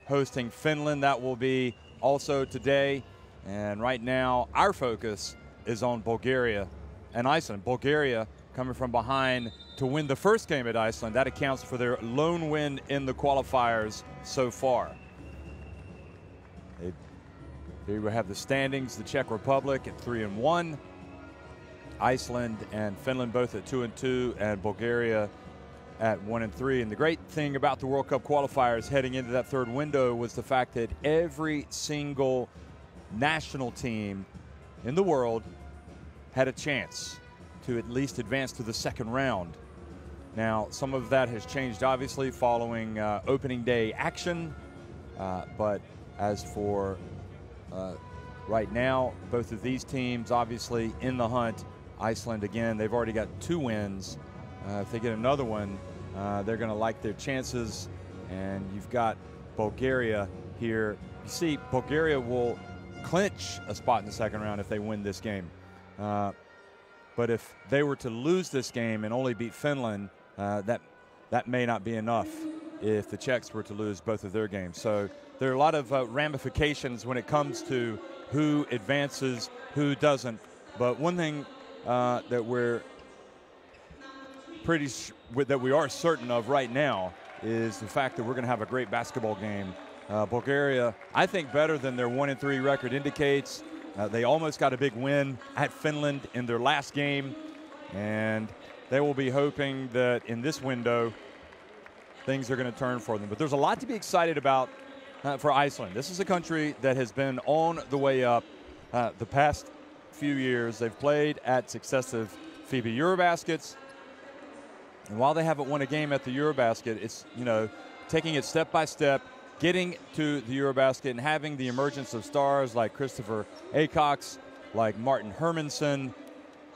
hosting Finland. That will be also today. And right now, our focus is on Bulgaria and Iceland. Bulgaria coming from behind to win the first game at Iceland. That accounts for their lone win in the qualifiers so far. Here we have the standings. The Czech Republic at 3-1. Iceland and Finland both at 2-2, and Bulgaria at 1-3. And the great thing about the World Cup qualifiers heading into that third window was the fact that every single national team in the world had a chance to at least advance to the second round. Now, some of that has changed, obviously, following opening day action. But as for right now, both of these teams obviously in the hunt. Iceland, again, they've already got 2 wins. If they get another one, they're going to like their chances. And you've got Bulgaria here. You see, Bulgaria will clinch a spot in the second round if they win this game. But if they were to lose this game and only beat Finland, that may not be enough if the Czechs were to lose both of their games. So there are a lot of ramifications when it comes to who advances, who doesn't. But one thing that we are certain of right now is the fact that we're going to have a great basketball game. Bulgaria, I think, better than their 1-3 record indicates. They almost got a big win at Finland in their last game, and they will be hoping that in this window things are going to turn for them. But there's a lot to be excited about for Iceland. This is a country that has been on the way up the past few years. They've played at successive FIBA Eurobaskets, and while they haven't won a game at the Eurobasket, it's, you know, taking it step by step, getting to the Eurobasket and having the emergence of stars like Christopher Acox, like Martin Hermansen,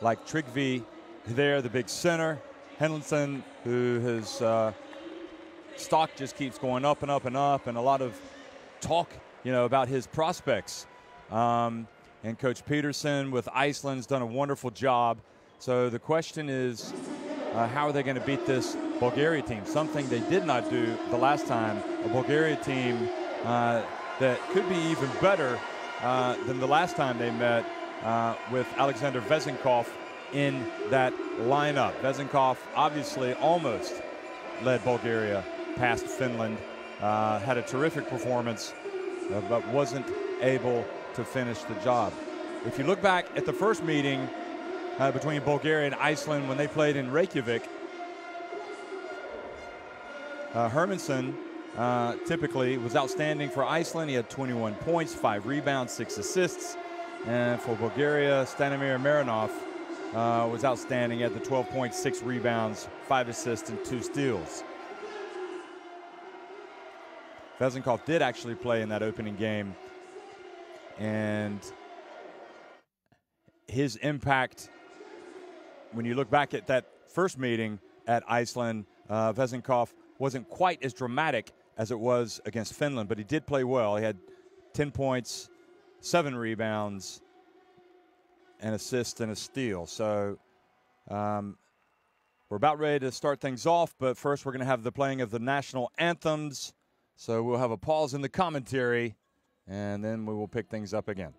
like Tryggvi there, the big center, Henlundsen, who his stock just keeps going up and up and up, and a lot of talk, you know, about his prospects. And Coach Peterson with Iceland's done a wonderful job. So the question is, how are they going to beat this Bulgaria team? Something they did not do the last time. A Bulgaria team that could be even better than the last time they met with Alexander Vezenkov in that lineup. Vezenkov obviously almost led Bulgaria past Finland, had a terrific performance, but wasn't able to finish the job. If you look back at the first meeting between Bulgaria and Iceland when they played in Reykjavik, Hermansen typically was outstanding for Iceland. He had 21 points, 5 rebounds, 6 assists. And for Bulgaria, Stanimir Marinov was outstanding at the 12 points, 6 rebounds, 5 assists, and 2 steals. Vezenkov did actually play in that opening game, and his impact, when you look back at that first meeting at Iceland, Vezenkov wasn't quite as dramatic as it was against Finland, but he did play well. He had 10 points, 7 rebounds, an assist, and a steal. So we're about ready to start things off, but first we're going to have the playing of the national anthems. So we'll have a pause in the commentary, and then we will pick things up again.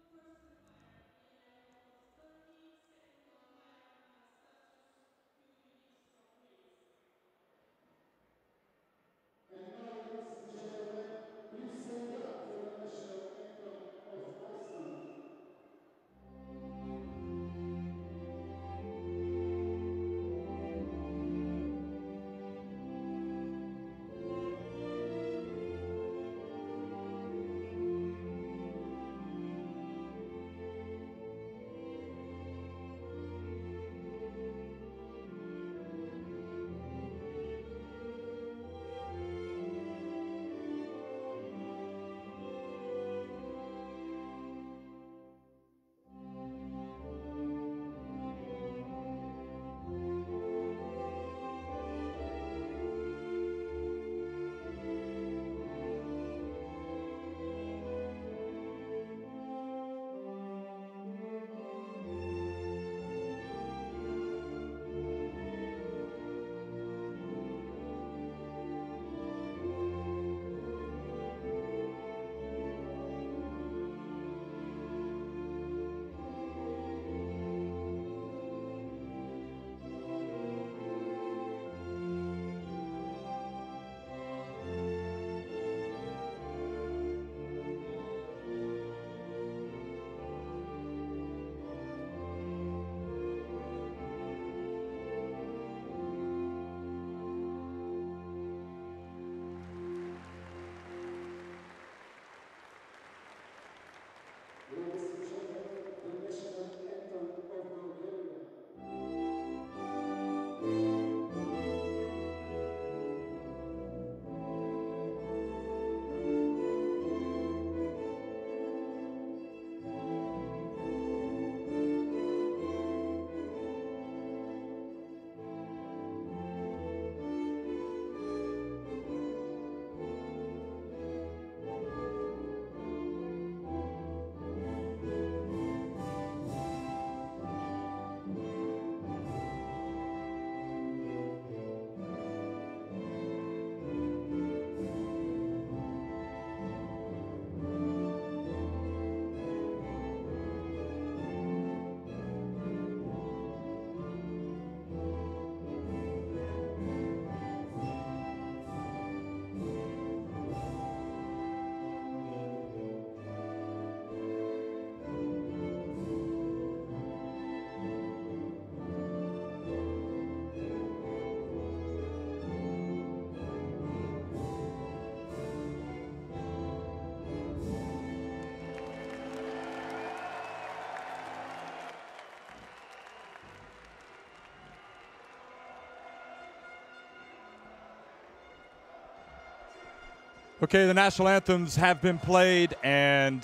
Okay, the national anthems have been played, and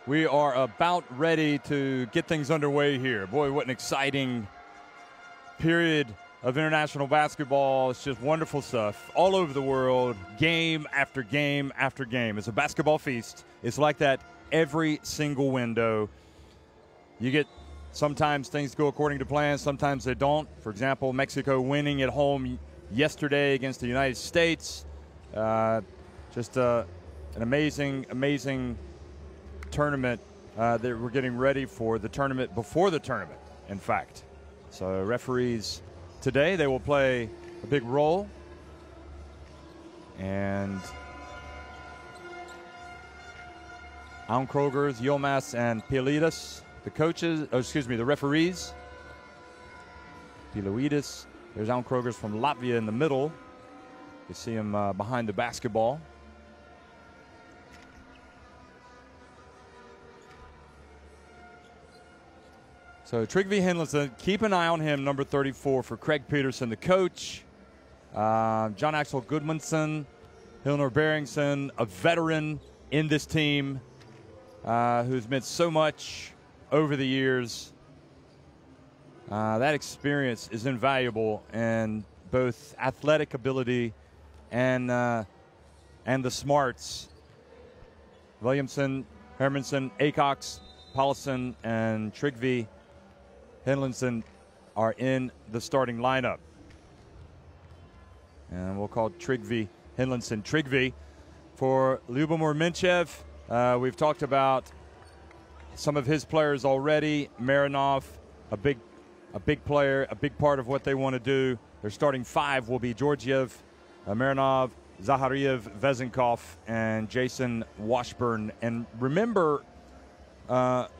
we are about ready to get things underway here. Boy, what an exciting period of international basketball. It's just wonderful stuff all over the world, game after game after game. It's a basketball feast. It's like that every single window. You get sometimes things go according to plan, sometimes they don't. For example, Mexico winning at home yesterday against the United States. Just an amazing, amazing tournament that we're getting ready for, the tournament before the tournament, in fact. So referees today, they will play a big role. And Krogers, Yilmaz, and Pielides, the referees. Pielides, there's Krogers from Latvia in the middle. You see him behind the basketball. So Trygve Hinlandson, keep an eye on him, number 34 for Craig Peterson, the coach. John Axel Gudmundsson, Hilner Beringsson, a veteran in this team who's meant so much over the years. That experience is invaluable in both athletic ability and the smarts. Williamson, Hermansen, Acox, Paulson, and Trygve Hinlandson are in the starting lineup. And we'll call Trygve Hinlandson Trygve. For Lyubomir Minchev, we've talked about some of his players already. Marinov, a big player, a big part of what they want to do. Their starting five will be Georgiev, Marinov, Zahariev, Vezenkov, and Jason Washburn. And remember,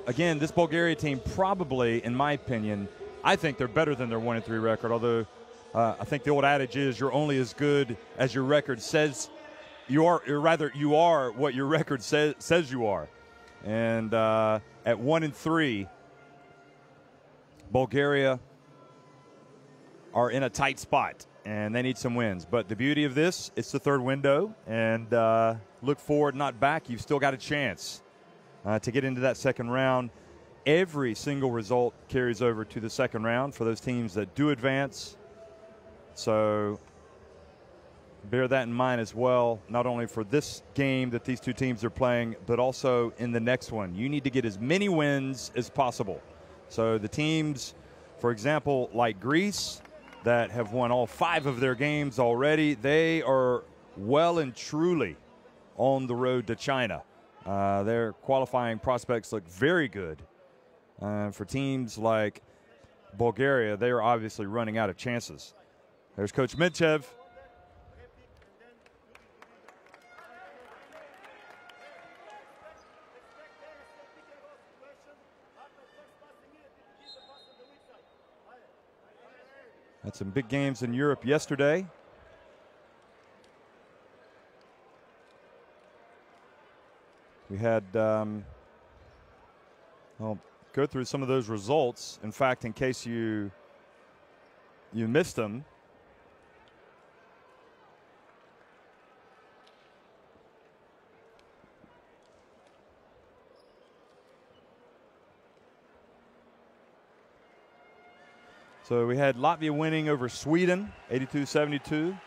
again, this Bulgaria team probably, in my opinion, I think they're better than their 1-3 record, although I think the old adage is you're only as good as your record says you are, or rather you are what your record says you are. And at 1-3, Bulgaria are in a tight spot, and they need some wins. But the beauty of this, it's the third window, and look forward, not back. You've still got a chance to get into that second round. Every single result carries over to the second round for those teams that do advance. So bear that in mind as well, not only for this game that these two teams are playing, but also in the next one. You need to get as many wins as possible. So the teams, for example, like Greece, that have won all 5 of their games already, they are well and truly on the road to China. Their qualifying prospects look very good. For teams like Bulgaria, they are obviously running out of chances. There's Coach Minchev. Had some big games in Europe yesterday. We had, I'll go through some of those results. In fact, in case you missed them, so we had Latvia winning over Sweden, 82-72.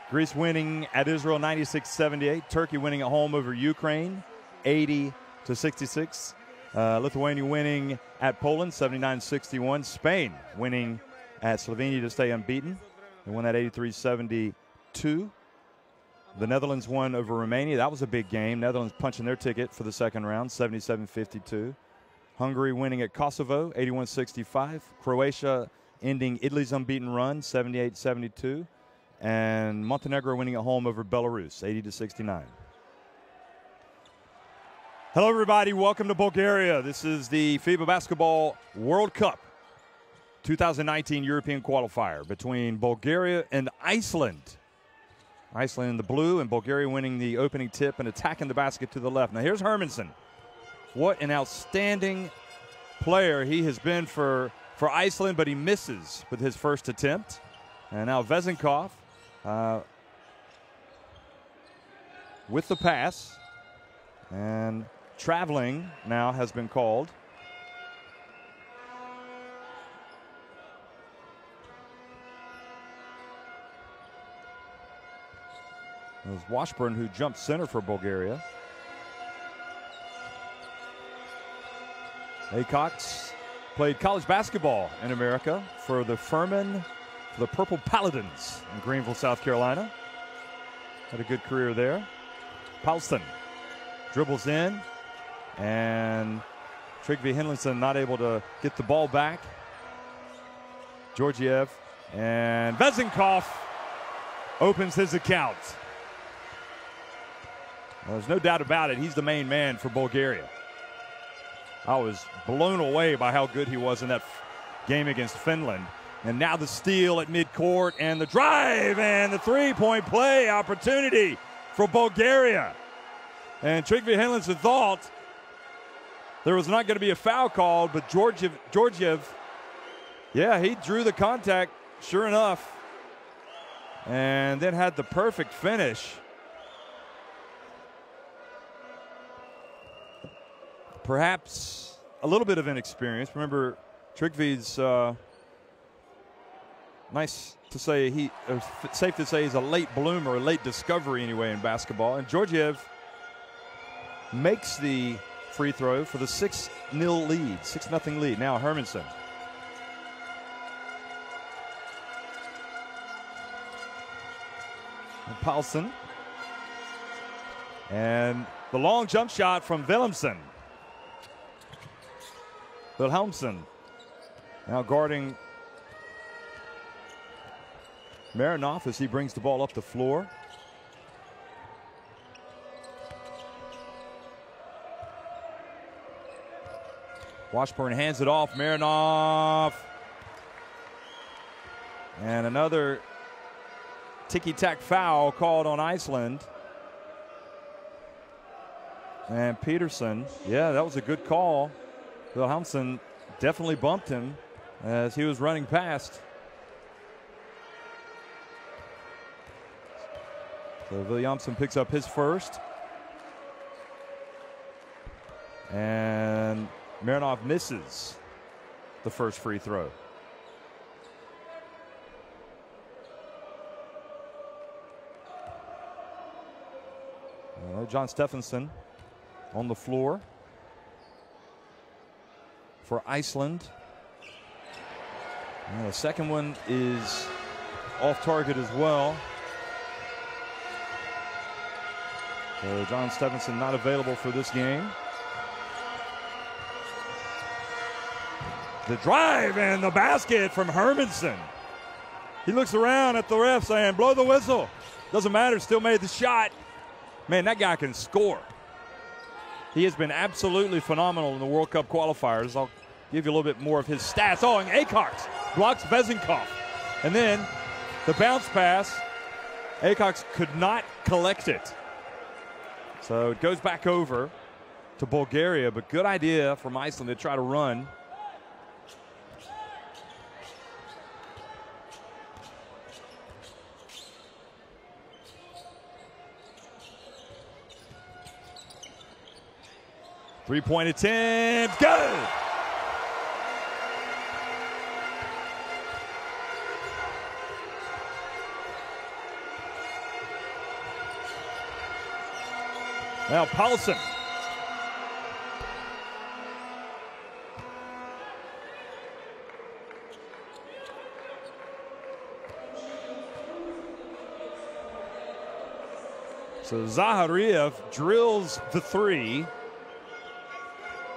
Greece winning at Israel, 96-78. Turkey winning at home over Ukraine, 80-66. Lithuania winning at Poland, 79-61. Spain winning at Slovenia to stay unbeaten. They won that 83-72. The Netherlands won over Romania. That was a big game. Netherlands punching their ticket for the second round, 77-52. Hungary winning at Kosovo, 81-65. Croatia ending Italy's unbeaten run, 78-72. And Montenegro winning at home over Belarus, 80-69. Hello, everybody. Welcome to Bulgaria. This is the FIBA Basketball World Cup 2019 European Qualifier between Bulgaria and Iceland. Iceland in the blue, and Bulgaria winning the opening tip and attacking the basket to the left. Now, here's Hermansen. What an outstanding player he has been for Iceland, but he misses with his first attempt. And now Vezenkov with the pass. And traveling now has been called. It was Washburn who jumped center for Bulgaria. Acox played college basketball in America for the Purple Paladins in Greenville, South Carolina. Had a good career there. Paulson dribbles in, and Trygve Hinlinson not able to get the ball back. Georgiev, and Vezenkov opens his account. There's no doubt about it, he's the main man for Bulgaria. I was blown away by how good he was in that game against Finland. And now the steal at midcourt, and the drive, and the three-point play opportunity for Bulgaria. And Trygve Hinlinson thought there was not going to be a foul called, but Georgiev, yeah, he drew the contact, sure enough, and then had the perfect finish. Perhaps a little bit of inexperience. Remember, Trygve's safe to say he's a late bloomer, a late discovery anyway in basketball. And Georgiev makes the free throw for the 6-0 lead. Now Hermanson. And Paulson. And the long jump shot from Wilhelmsen. Now guarding Marinov as he brings the ball up the floor. Washburn hands it off. Marinov. And another ticky-tack foul called on Iceland. And Peterson, yeah, that was a good call. Wilhelmsen definitely bumped him as he was running past. So Williamson picks up his first. And Marinov misses the first free throw. John Stephenson on the floor for Iceland. And the second one is off target as well. So John Stephenson not available for this game. The drive and the basket from Hermanson. He looks around at the ref saying, blow the whistle. Doesn't matter, still made the shot. Man, that guy can score. He has been absolutely phenomenal in the World Cup qualifiers. I'll give you a little bit more of his stats. Oh, and Acox blocks Vezenkov. And then the bounce pass, Acox could not collect it. So it goes back over to Bulgaria, but good idea from Iceland to try to run. Three-point attempt, good! Now Paulson. So Zahariev drills the three.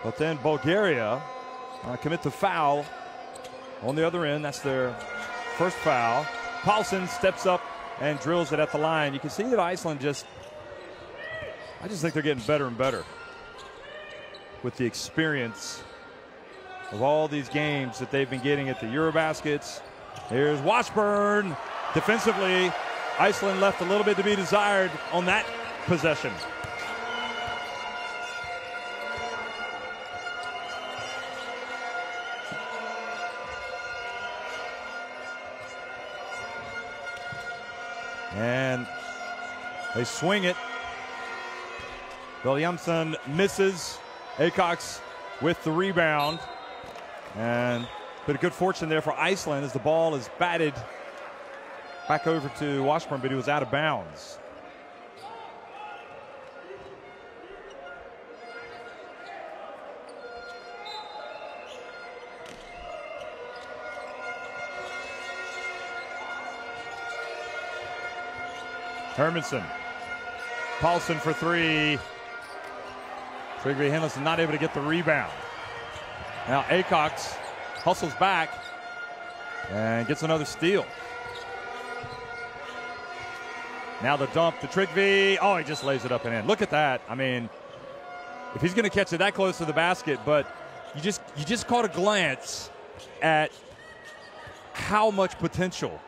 But then Bulgaria commit the foul on the other end. That's their first foul. Paulson steps up and drills it at the line. You can see that Iceland I just think they're getting better and better with the experience of all these games that they've been getting at the Eurobaskets. Here's Washburn. Defensively, Iceland left a little bit to be desired on that possession. And they swing it. Williamson misses. Acox with the rebound. And bit of good fortune there for Iceland as the ball is batted back over to Washburn, but he was out of bounds. Hermanson. Paulson for three. Trygve Henderson not able to get the rebound. Now Acox hustles back and gets another steal. Now the dump to Trygve. Oh, he just lays it up and in. Look at that. I mean, if he's going to catch it that close to the basket, but you just caught a glance at how much potential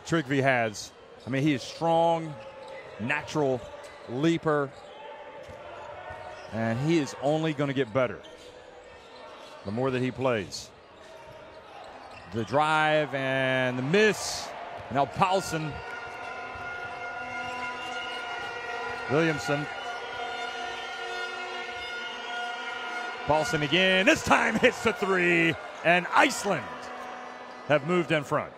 Trygve has. I mean, he is strong, natural leaper, and he is only going to get better the more that he plays. The drive and the miss. Now Paulson. Williamson. Paulson again. This time hits the three, and Iceland have moved in front.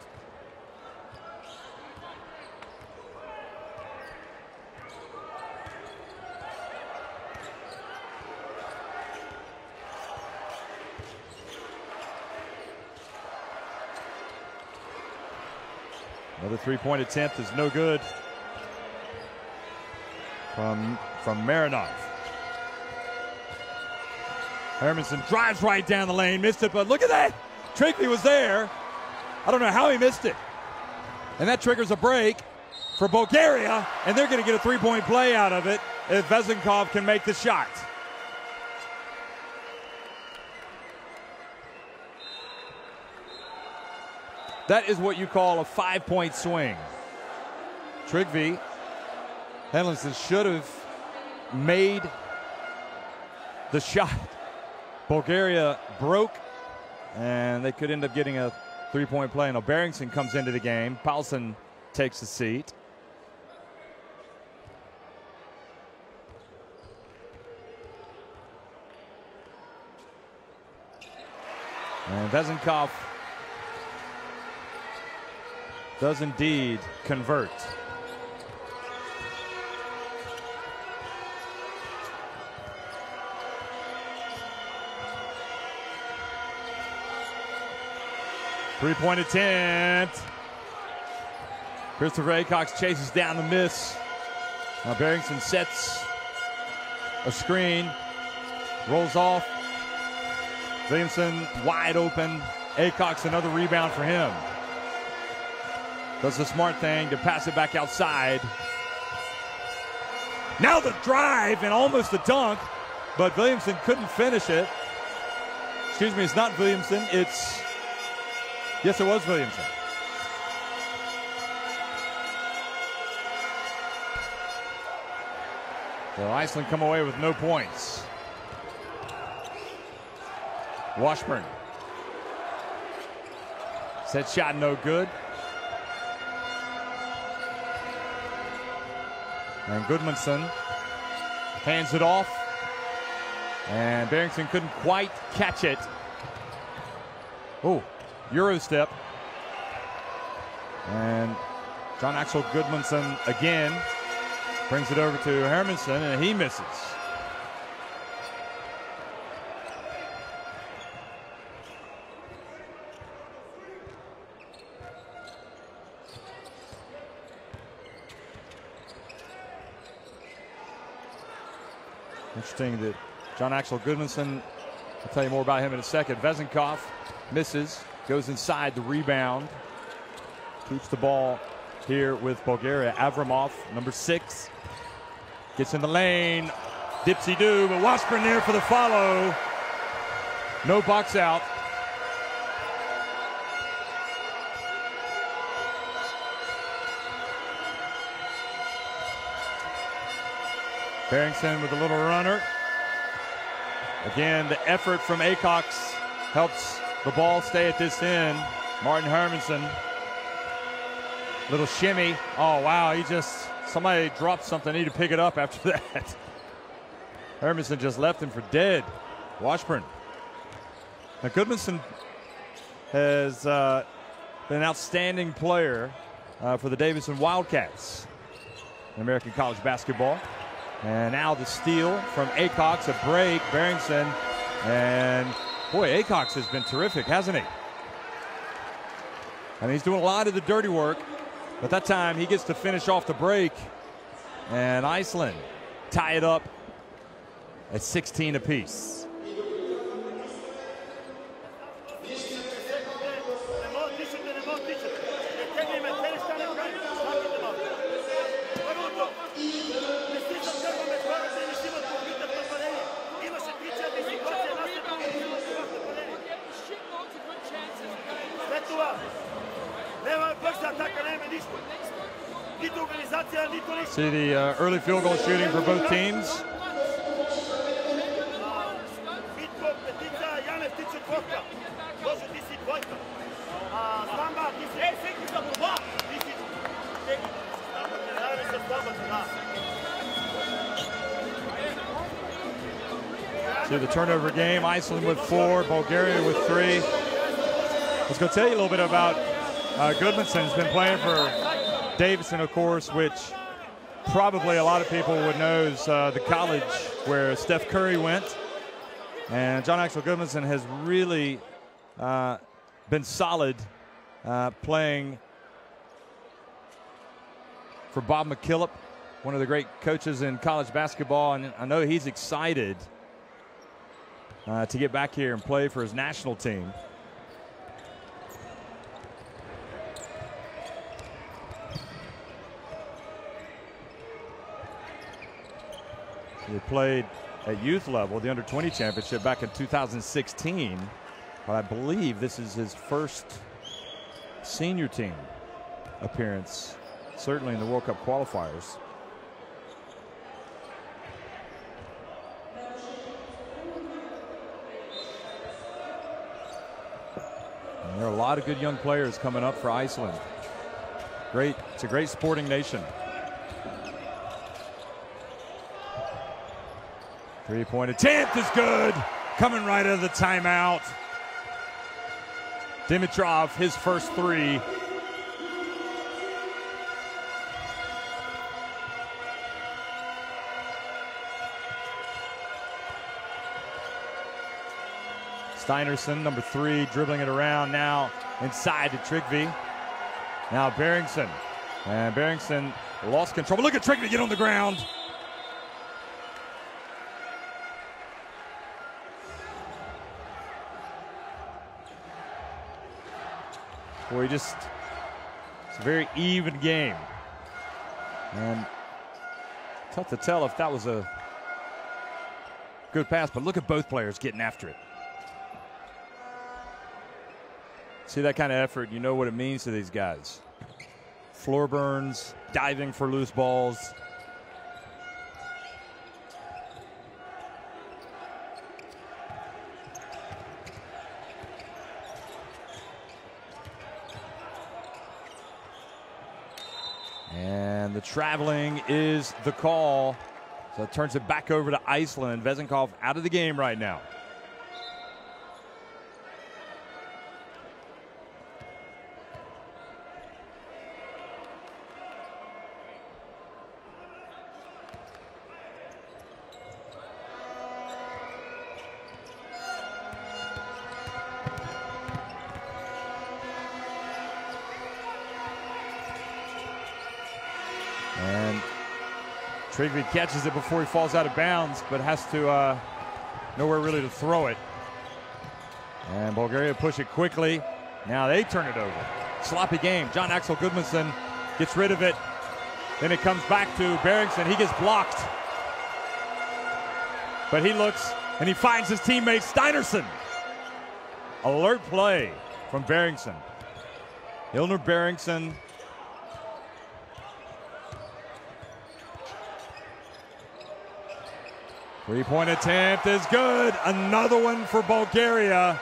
Another three-point attempt is no good from Marinov. Hermanson drives right down the lane, missed it, but look at that. Trygve was there. I don't know how he missed it. And that triggers a break for Bulgaria, and they're going to get a three-point play out of it if Vezenkov can make the shot. That is what you call a 5-point swing. Trygve Henderson should have made the shot. Bulgaria broke, and they could end up getting a three-point play. Now Barrington comes into the game. Paulson takes a seat. And Vezenkov does indeed convert. Three-point attempt. Christopher Acox chases down the miss. Now Barrington sets a screen, rolls off. Williamson wide open. Acox another rebound for him. Does the smart thing to pass it back outside. Now the drive and almost the dunk, but Williamson couldn't finish it. Excuse me, it's not Williamson, it's, yes, it was Williamson. So Iceland come away with no points. Washburn. Set shot no good. And Goodmanson hands it off. And Barrington couldn't quite catch it. Oh, Euro step. And John Axel Goodmanson again brings it over to Hermanson, and he misses. Interesting that John Axel Goodmanson, I'll tell you more about him in a second. Vezenkov misses, goes inside the rebound, keeps the ball here with Bulgaria. Avramov, number 6, gets in the lane, dipsy-do, but Washburn there for the follow. No box out. Barrington with a little runner. Again, the effort from Acox helps the ball stay at this end. Martin Hermanson, little shimmy. Oh, wow, somebody dropped something. Need to pick it up after that. Hermanson just left him for dead. Washburn. Now Goodmanson has been an outstanding player for the Davidson Wildcats in American college basketball. And now the steal from Acox, a break, Barrington, and boy, Acox has been terrific, hasn't he? I mean, he's doing a lot of the dirty work, but that time he gets to finish off the break, and Iceland tie it up at 16 apiece. See the early field goal shooting for both teams. See the turnover game. Iceland with 4, Bulgaria with 3. Let's go tell you a little bit about Goodmanson. Has been playing for Davidson, of course, which probably a lot of people would know is the college where Steph Curry went. And John Axel Goodmanson has really been solid playing for Bob McKillop, one of the great coaches in college basketball. And I know he's excited to get back here and play for his national team. He played at youth level, the under-20 championship back in 2016. But I believe this is his first senior team appearance, certainly in the World Cup qualifiers. And there are a lot of good young players coming up for Iceland. It's a great sporting nation. Three-point attempt is good. Coming right out of the timeout. Dimitrov, his first 3. Steinerson, number 3, dribbling it around now inside to Trygve. Now Barrington. And Barrington lost control. But look at Trygve get on the ground. Boy, it's a very even game. And tough to tell if that was a good pass, but look at both players getting after it. See that kind of effort, you know what it means to these guys. Floor burns, diving for loose balls. And the traveling is the call. So it turns it back over to Iceland. Vezenkov out of the game right now. And Trygve catches it before he falls out of bounds, but has to nowhere really to throw it. And Bulgaria push it quickly. Now they turn it over. Sloppy game. John Axel Goodmanson gets rid of it. Then it comes back to Barrington. He gets blocked. But he looks and he finds his teammate Steinerson. Alert play from Barrington. Ilner Barrington. Three-point attempt is good. Another one for Bulgaria.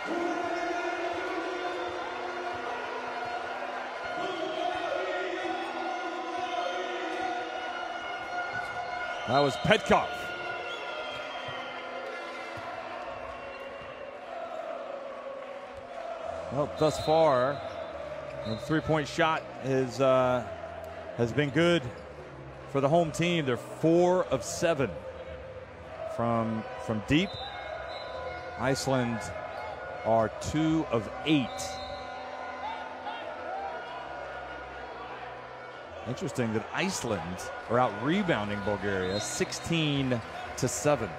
That was Petkov. Well, thus far, the three-point shot has been good for the home team. They're 4 of 7 from deep. Iceland are 2 of 8. Interesting that Iceland are out rebounding Bulgaria 16-7.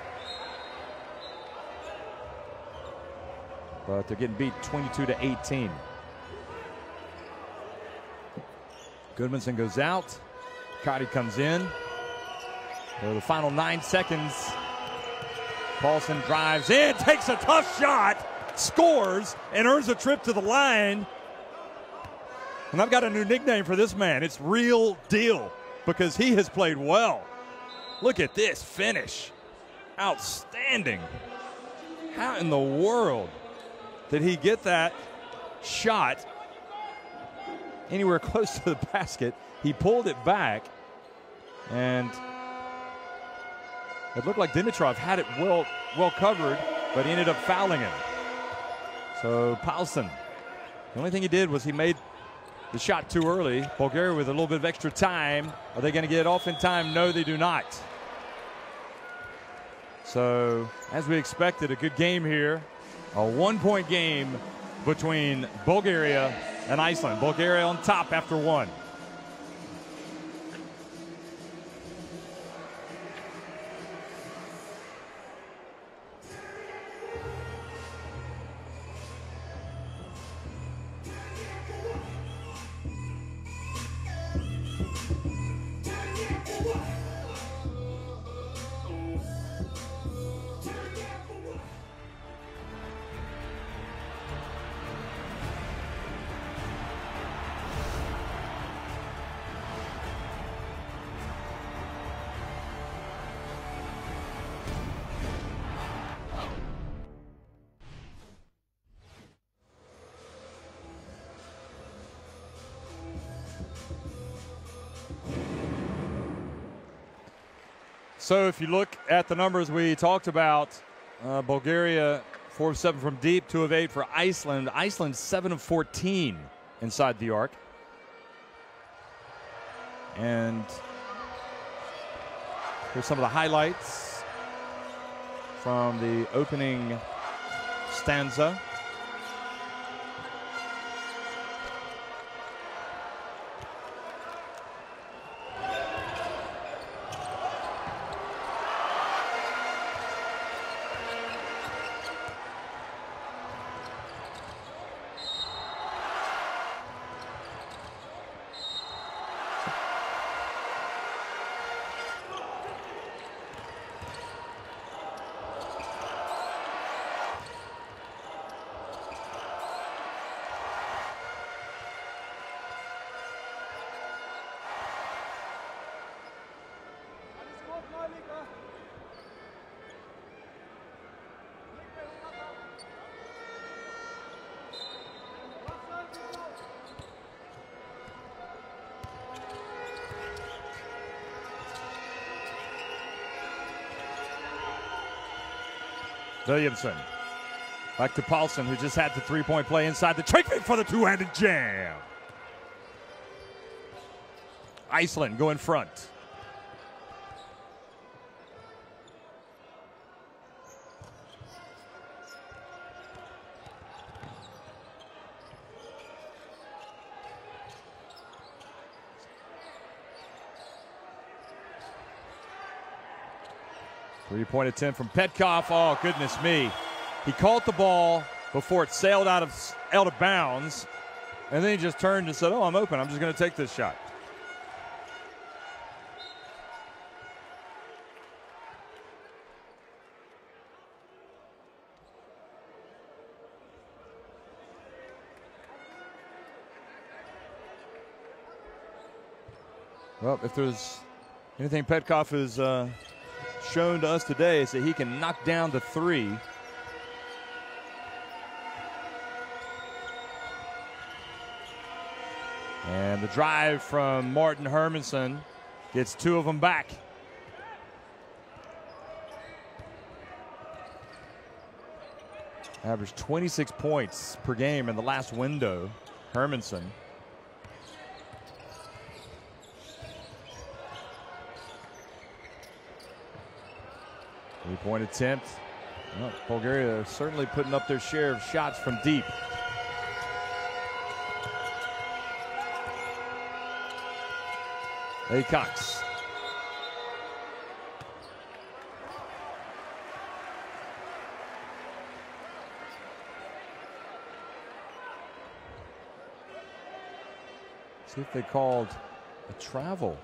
But they're getting beat 22-18. Goodmanson goes out. Cotty comes in. For the final 9 seconds. Paulson drives in, takes a tough shot, scores, and earns a trip to the line. And I've got a new nickname for this man. It's Real Deal, because he has played well. Look at this finish. Outstanding. How in the world did he get that shot anywhere close to the basket? He pulled it back, and it looked like Dimitrov had it well covered, but he ended up fouling him. So Paulson, the only thing he did was he made the shot too early. Bulgaria with a little bit of extra time. Are they going to get it off in time? No, they do not. So, as we expected, a good game here. A 1-point game between Bulgaria and Iceland. Bulgaria on top after 1. So if you look at the numbers we talked about, Bulgaria 4 of 7 from deep, 2 of 8 for Iceland. Iceland 7 of 14 inside the arc. And here's some of the highlights from the opening stanza. Williamson. Back to Paulson, who just had the three-point play inside the trick for the two-handed jam. Iceland go in front. Three-point attempt from Petkov. Oh, goodness me. He caught the ball before it sailed out of bounds, and then he just turned and said, oh, I'm open. I'm just going to take this shot. Well, if there's anything Petkov is shown to us today, is that he can knock down the three. And the drive from Martin Hermansen gets two of them back. Averaged 26 points per game in the last window. Hermansen. Three-point attempt. Well, Bulgaria is certainly putting up their share of shots from deep. Acox. See if they called a travel.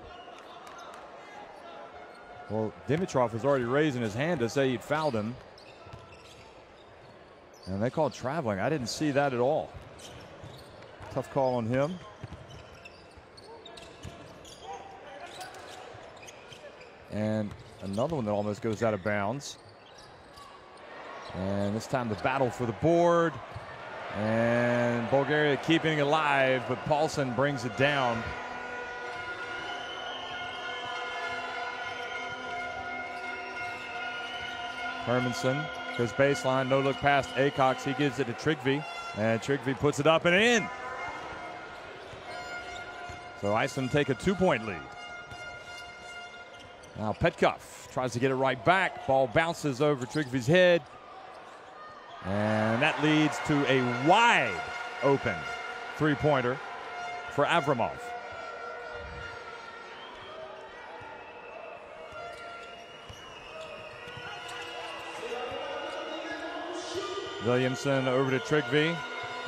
Well, Dimitrov was already raising his hand to say he'd fouled him. And they called traveling. I didn't see that at all. Tough call on him. And another one that almost goes out of bounds. And this time the battle for the board. And Bulgaria keeping it alive, but Paulson brings it down. Hermansen goes baseline, no look past Acox. He gives it to Trygve, and Trygve puts it up and in. So Iceland take a 2-point lead. Now Petkov tries to get it right back. Ball bounces over Trygve's head. And that leads to a wide open three-pointer for Avramov. Williamson over to Trygve.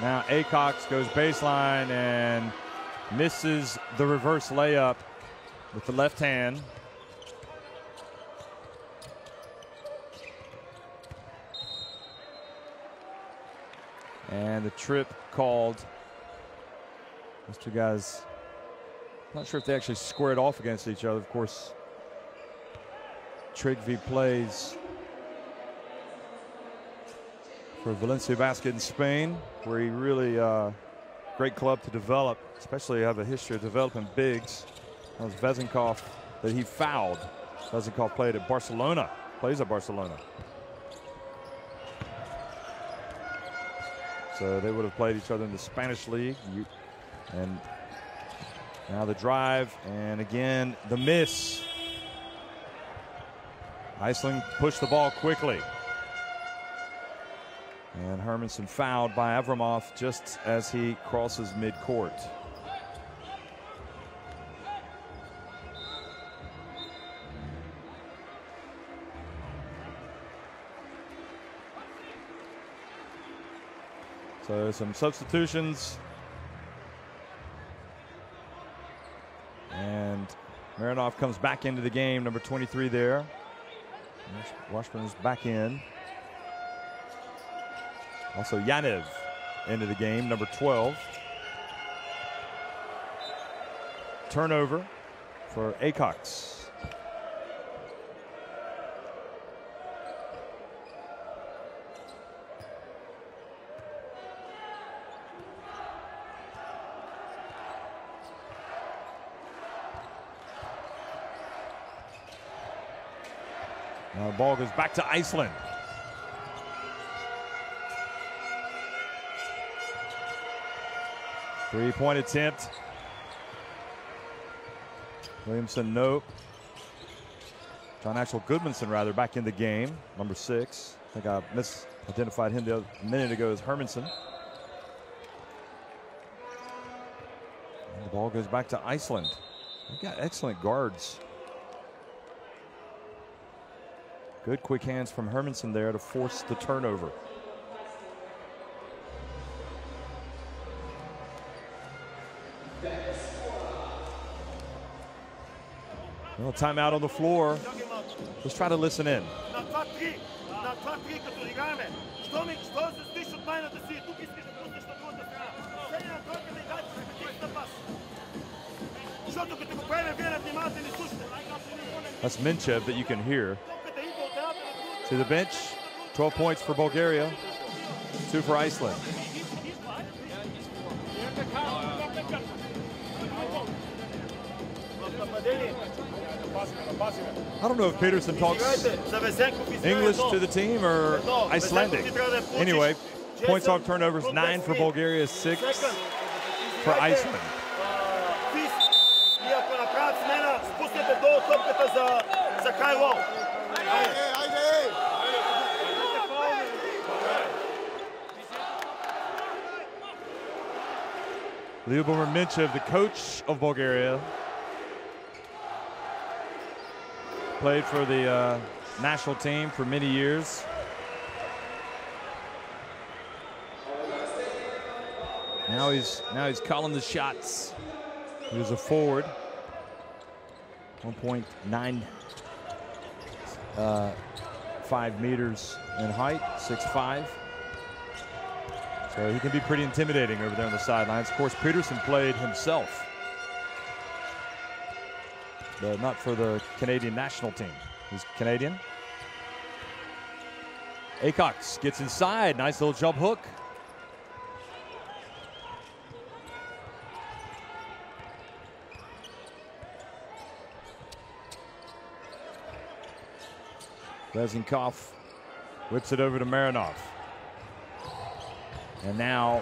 Now Acox goes baseline and misses the reverse layup with the left hand. And the trip called. Those two guys, not sure if they actually squared off against each other. Of course, Trygve plays for Valencia Basket in Spain, where he really, great club to develop, especially have a history of developing bigs. That was Vezenkov that he fouled. Vezenkov played at Barcelona, plays at Barcelona. So they would have played each other in the Spanish league. And now the drive, and again the miss. Iceland pushed the ball quickly. And Hermansen fouled by Avramov just as he crosses midcourt. So some substitutions. And Marinov comes back into the game, number 23 there. Washburn's back in. Also Yanev into the game, number 12. Turnover for Acox. Now the ball goes back to Iceland. Three-point attempt. Williamson, no. John Axel Goodmanson, rather, back in the game, number 6. I think I misidentified him a minute ago as Hermansen. And the ball goes back to Iceland. They've got excellent guards. Good quick hands from Hermansen there to force the turnover. Well, timeout on the floor. Let's try to listen in. That's Minchev that you can hear. To the bench, 12 points for Bulgaria, 2 for Iceland. I don't know if Peterson talks English to the team or Icelandic. Anyway, points off turnovers, 9 for Bulgaria, 6 for Iceland. Lyubomir Minchev, the coach of Bulgaria, played for the national team for many years. Now he's calling the shots. He was a forward, 1.95 meters in height, 6'5". So he can be pretty intimidating over there on the sidelines. Of course, Peterson played himself, but not for the Canadian national team. He's Canadian. Acox gets inside, nice little jump hook. Vezinkov whips it over to Marinov. And now,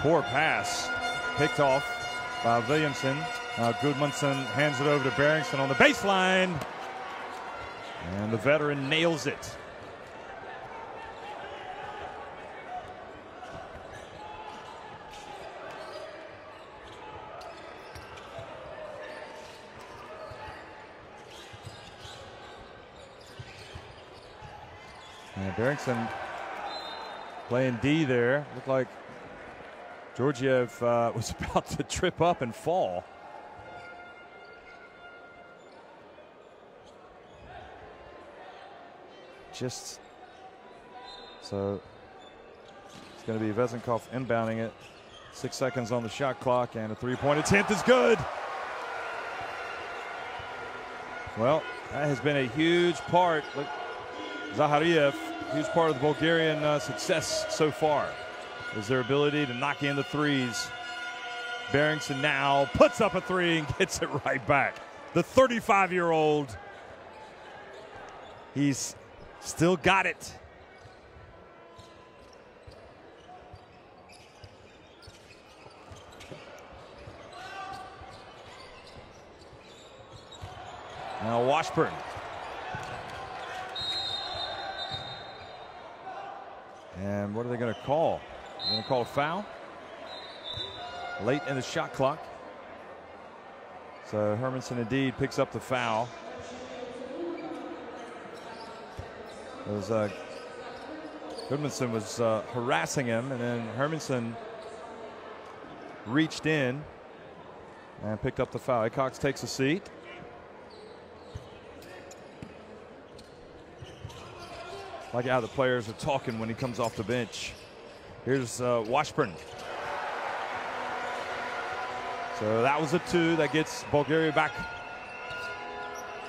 poor pass, picked off by Williamson. Gudmundsson hands it over to Beringson on the baseline. And the veteran nails it. And Beringson playing D there. Looked like Georgiev was about to trip up and fall. Just so it's going to be Vezinkov inbounding it. 6 seconds on the shot clock, and a three-point attempt is good. Well, that has been a huge part. Look, Zahariev, huge part of the Bulgarian success so far is their ability to knock in the threes. Beringson now puts up a three and gets it right back. The 35-year-old, he's still got it. Now Washburn. And what are they going to call? They're going to call a foul late in the shot clock. So Hermanson indeed picks up the foul. Gudmundsson was harassing him, and then Hermanson reached in and picked up the foul. Cox takes a seat. Like how the players are talking when he comes off the bench. Here's Washburn. So that was a 2 that gets Bulgaria back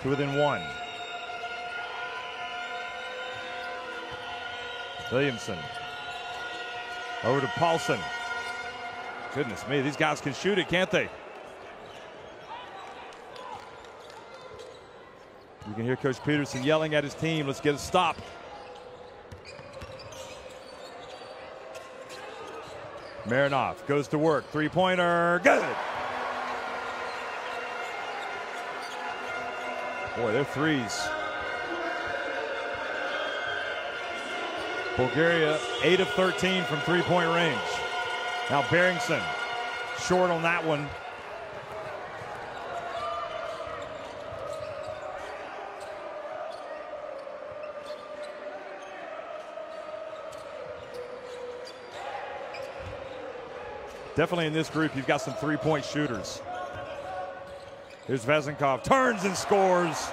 to within 1. Williamson over to Paulson. Goodness me, these guys can shoot it, can't they? You can hear Coach Peterson yelling at his team, let's get a stop. Marinov goes to work, three-pointer, good. Boy, their threes. Bulgaria 8 of 13 from three-point range. Now Beringson short on that one. Definitely in this group, you've got some three-point shooters. Here's Vezinkov, turns and scores.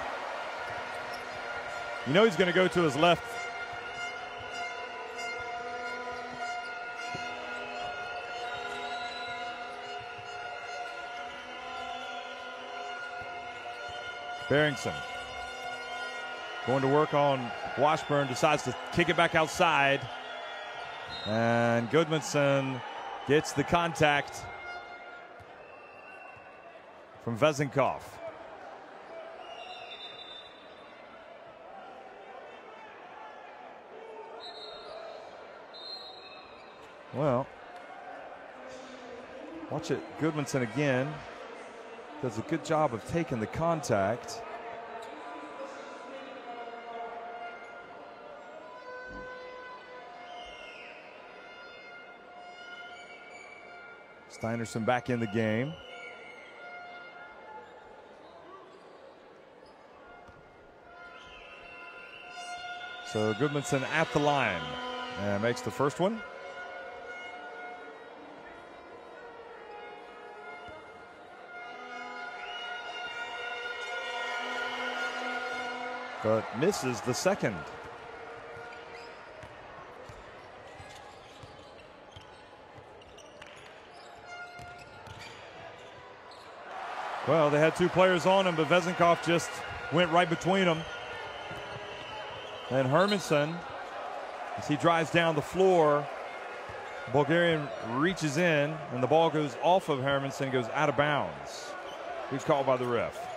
You know he's going to go to his left. Beringson going to work on Washburn, decides to kick it back outside. And Gudmundsson gets the contact from Vezinkov. Well, watch it. Goodmanson again does a good job of taking the contact. Steinerson back in the game. So Goodmanson at the line and makes the first one. But misses the second. Well, they had two players on him, but Vezenkov just went right between them. And Hermanson, as he drives down the floor, Bulgarian reaches in, and the ball goes off of Hermanson, goes out of bounds. He's called by the ref.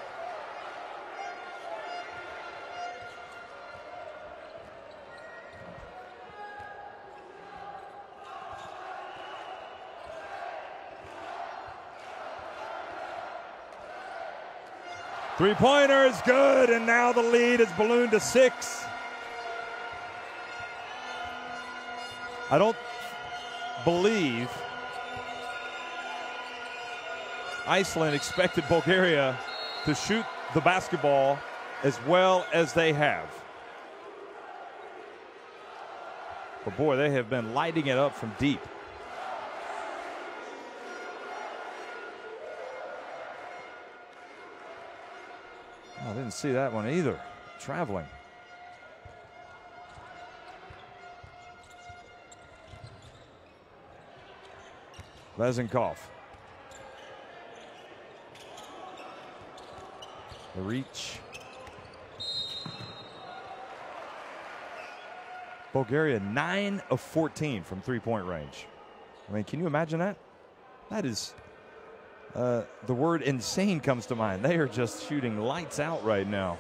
Three-pointer is good, and now the lead is ballooned to 6. I don't believe Iceland expected Bulgaria to shoot the basketball as well as they have. But boy, they have been lighting it up from deep. Oh, I didn't see that one either. Traveling. Vezenkov. The reach. Bulgaria 9 of 14 from three-point range. I mean, can you imagine that? That is, the word insane comes to mind. They are just shooting lights out right now.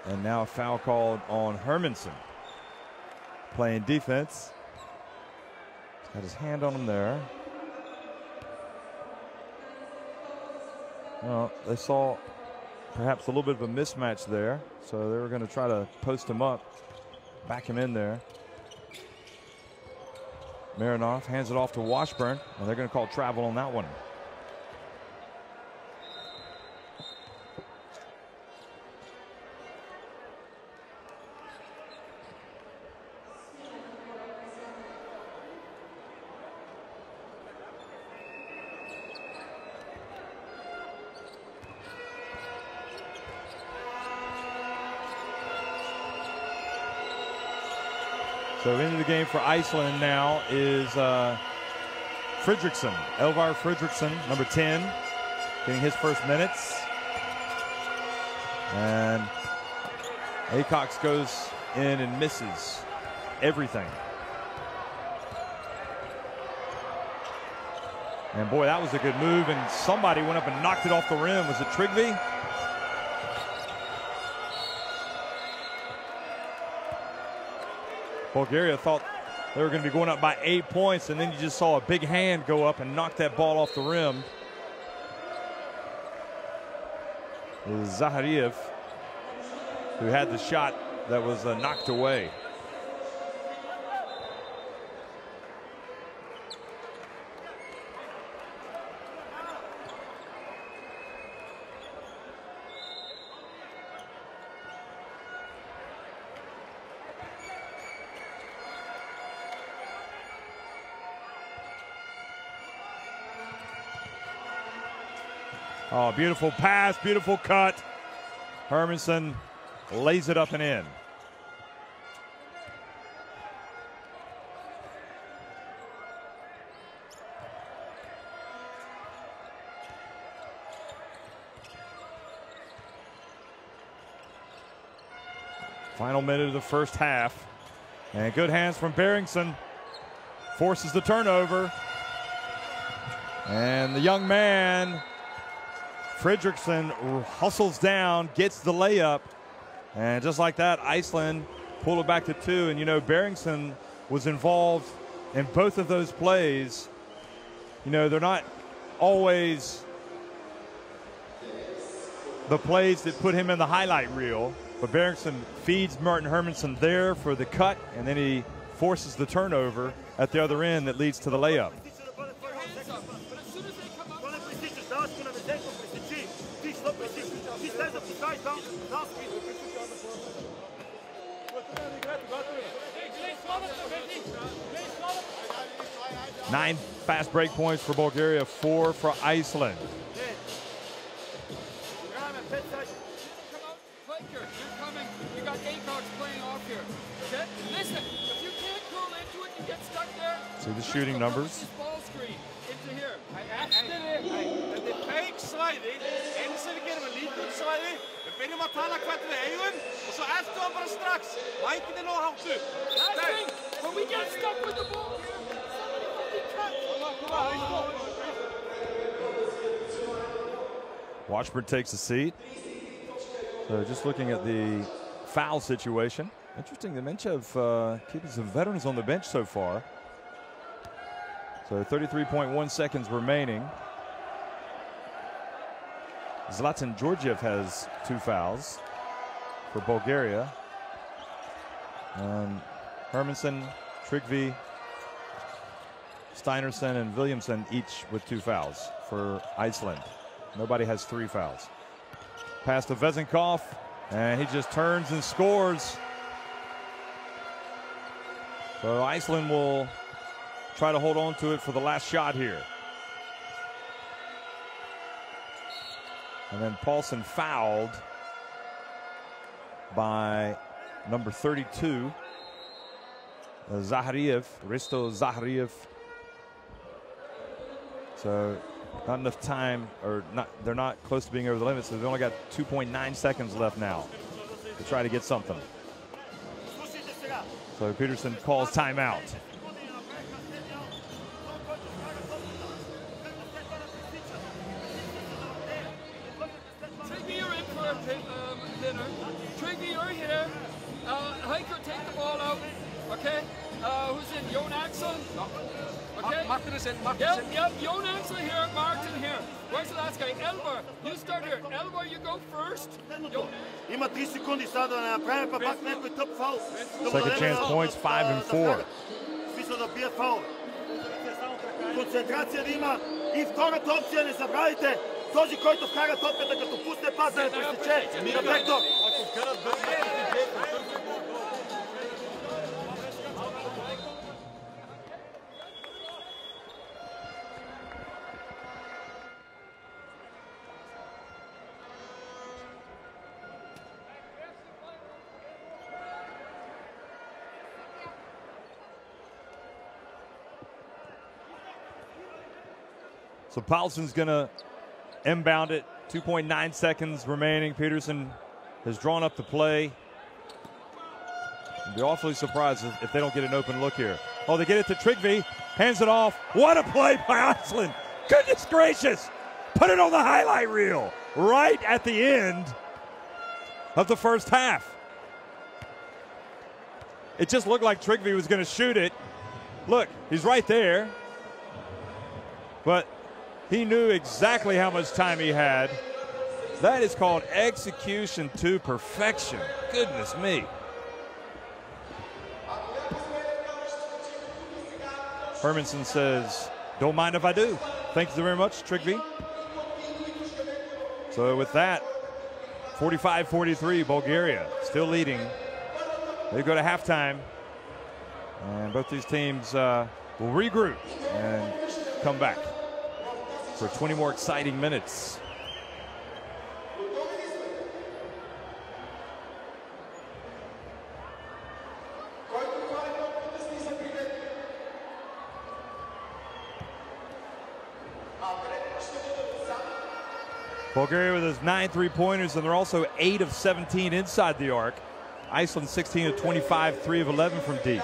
And now a foul called on Hermanson. Playing defense. He's got his hand on him there. Well, they saw perhaps a little bit of a mismatch there, so they were going to try to post him up, back him in there. Marinov hands it off to Washburn, and they're going to call travel on that one. So into the game for Iceland now is Fredriksson, Elvar Fredriksson, number 10, getting his first minutes. And Acox goes in and misses everything. And boy, that was a good move, and somebody went up and knocked it off the rim. Was it Trigby? Bulgaria thought they were going to be going up by 8 points, and then you just saw a big hand go up and knock that ball off the rim. It was Zahariev who had the shot that was knocked away. Oh, beautiful pass, beautiful cut. Hermanson lays it up and in. Final minute of the first half. And good hands from Beringson. Forces the turnover. And the young man, Fredriksson, hustles down, gets the layup. And just like that, Iceland pulled it back to 2. And, you know, Beringsson was involved in both of those plays. You know, they're not always the plays that put him in the highlight reel. But Beringsson feeds Martin Hermansson there for the cut, and then he forces the turnover at the other end that leads to the layup. Nine fast break points for Bulgaria, 4 for Iceland. You got Acox playing off here. Okay? Listen, if you can't curl into it, you get stuck there. See the shooting numbers. Ball screen into here. Þetta fake svæði, einu sem við gerum lítið svæði, við byrjum að tala hvernig við eigum og svo eftir hann bara strax. Mækinn nóg hátt upp. Last thing, when we get stuck with the ball here, somebody fucking cut. Washburn takes a seat. So just looking at the foul situation. Interesting, the Menchev keeping some veterans on the bench so far. So 33.1 seconds remaining. Zlatan Georgiev has 2 fouls for Bulgaria. And Hermansson, Trygve, Steinerson, and Williamson each with 2 fouls for Iceland. Nobody has 3 fouls. Pass to Vezenkov, and he just turns and scores. So Iceland will try to hold on to it for the last shot here. And then Paulson fouled by number 32, Zahariev, Risto Zahariev. So not enough time, or not, they're not close to being over the limit, so they've only got 2.9 seconds left now to try to get something. So Peterson calls timeout. Trygve, you're in for a dinner. Trygve, you're here. Hiker, take the ball out. Okay? Who's in? Jon Axel? No. Okay? Martin is in. Yep, Jon Axel here, Martin here. Where's the last guy? Elbar, you start here. Elbar, you go first. Има 3 секунди сега да направим пак някой тъп фаул. Second chance points, 5 and 4. Смисъл да бият фаул. Концентрация да има. И втората опция, не забравяйте, този, който вкара топката, като пусне пас, да не пресече на бектор. So Paulson's going to inbound it. 2.9 seconds remaining. Peterson has drawn up the play. I'd be awfully surprised if they don't get an open look here. Oh, they get it to Trygve. Hands it off. What a play by Iceland. Goodness gracious. Put it on the highlight reel right at the end of the first half. It just looked like Trygve was going to shoot it. Look, he's right there. But he knew exactly how much time he had. That is called execution to perfection. Goodness me. Hermansson says, don't mind if I do. Thank you very much, Trygve. So with that, 45-43, Bulgaria still leading. They go to halftime. And both these teams will regroup and come back for 20 more exciting minutes. Bulgaria with his 9 3-pointers, and they're also 8 of 17 inside the arc. Iceland 16 of 25, 3 of 11 from deep.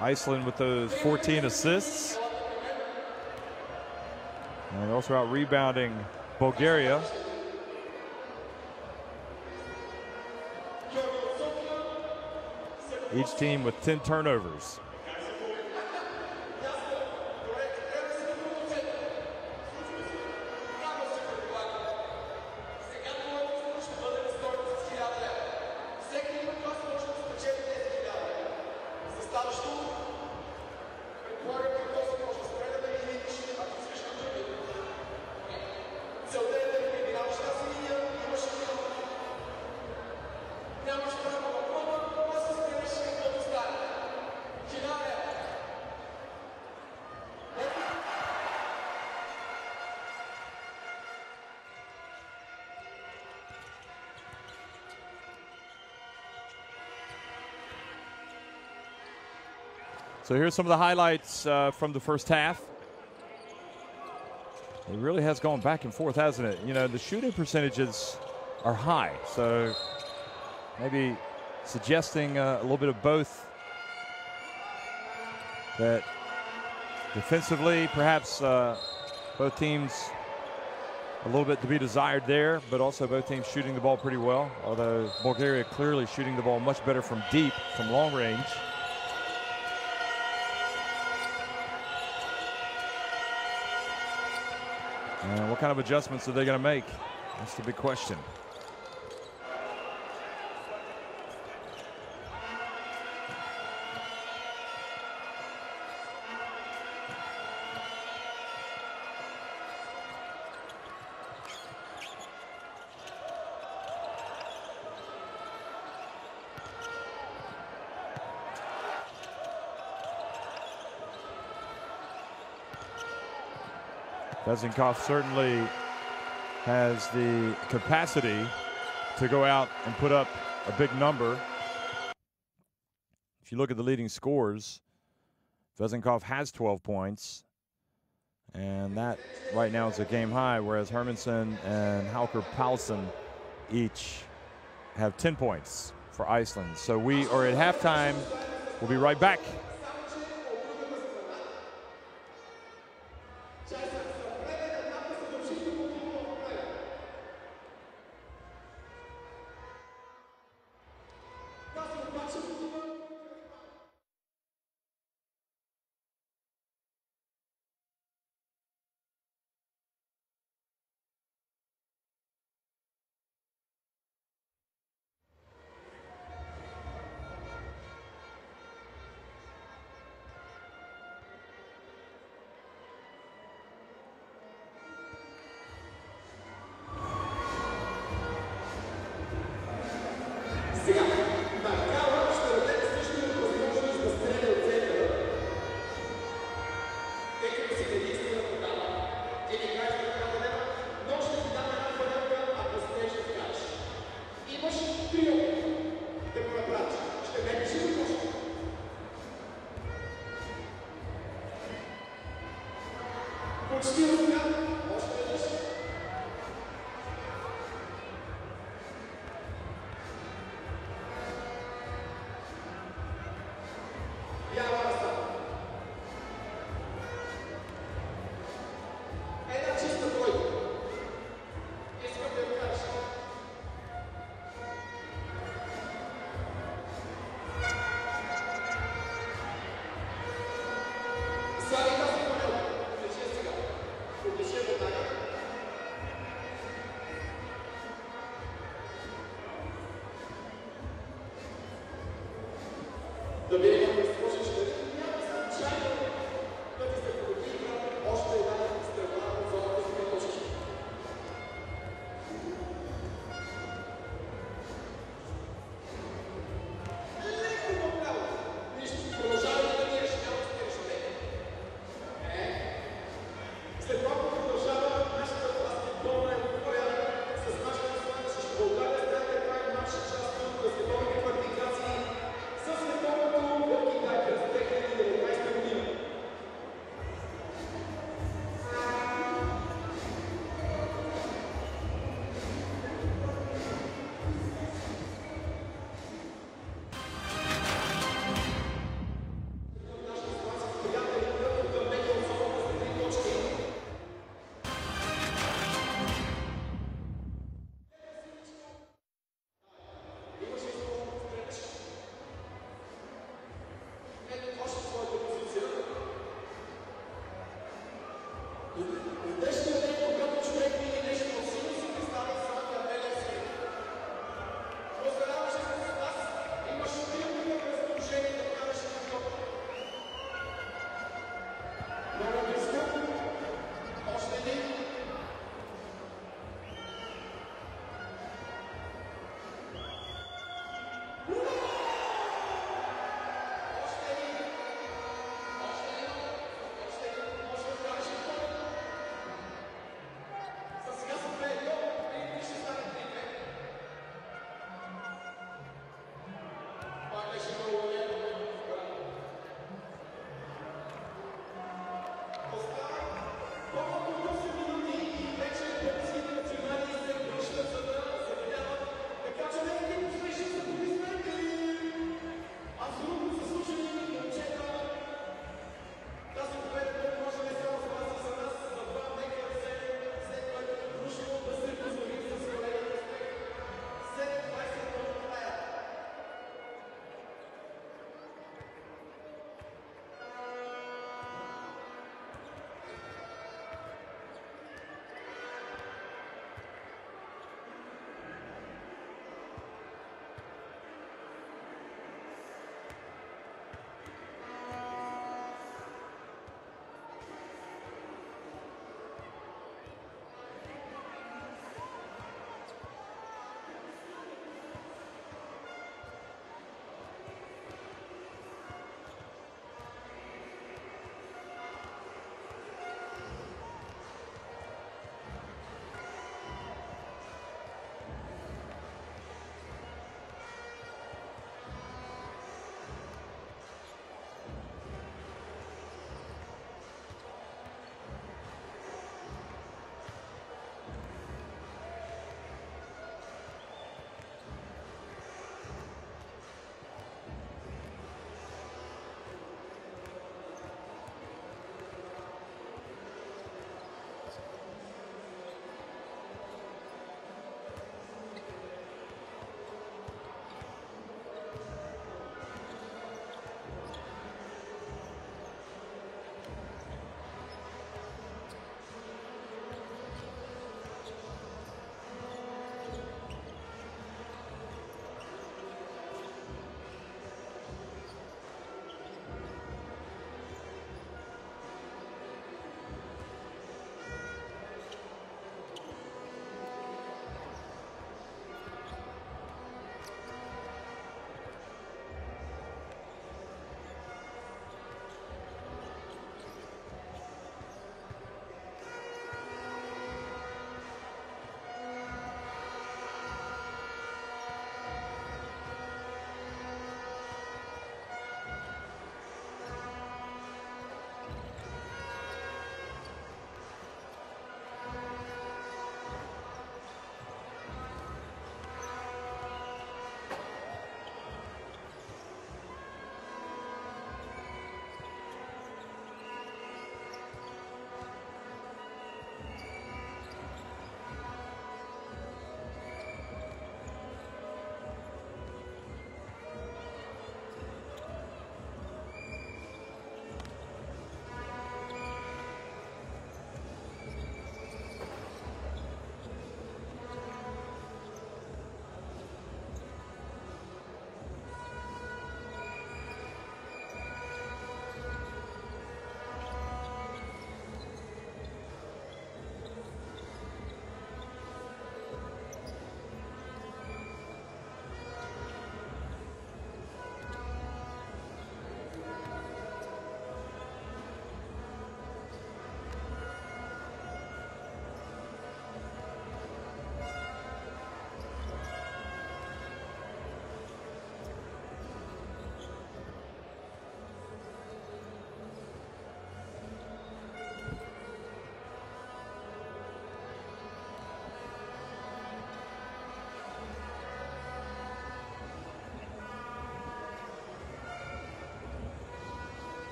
Iceland with those 14 assists. And also out rebounding Bulgaria. Each team with 10 turnovers. So here's some of the highlights from the first half. It really has gone back and forth, hasn't it? You know, the shooting percentages are high, so maybe suggesting a little bit of both. That defensively, perhaps both teams a little bit to be desired there, but also both teams shooting the ball pretty well, although Bulgaria clearly shooting the ball much better from deep, from long range. And what kind of adjustments are they going to make? That's the big question. Vezenkov certainly has the capacity to go out and put up a big number. If you look at the leading scores, Vezenkov has 12 points, and that right now is a game high, whereas Hermansen and Hauker Paulsen each have 10 points for Iceland. So we are at halftime. We'll be right back.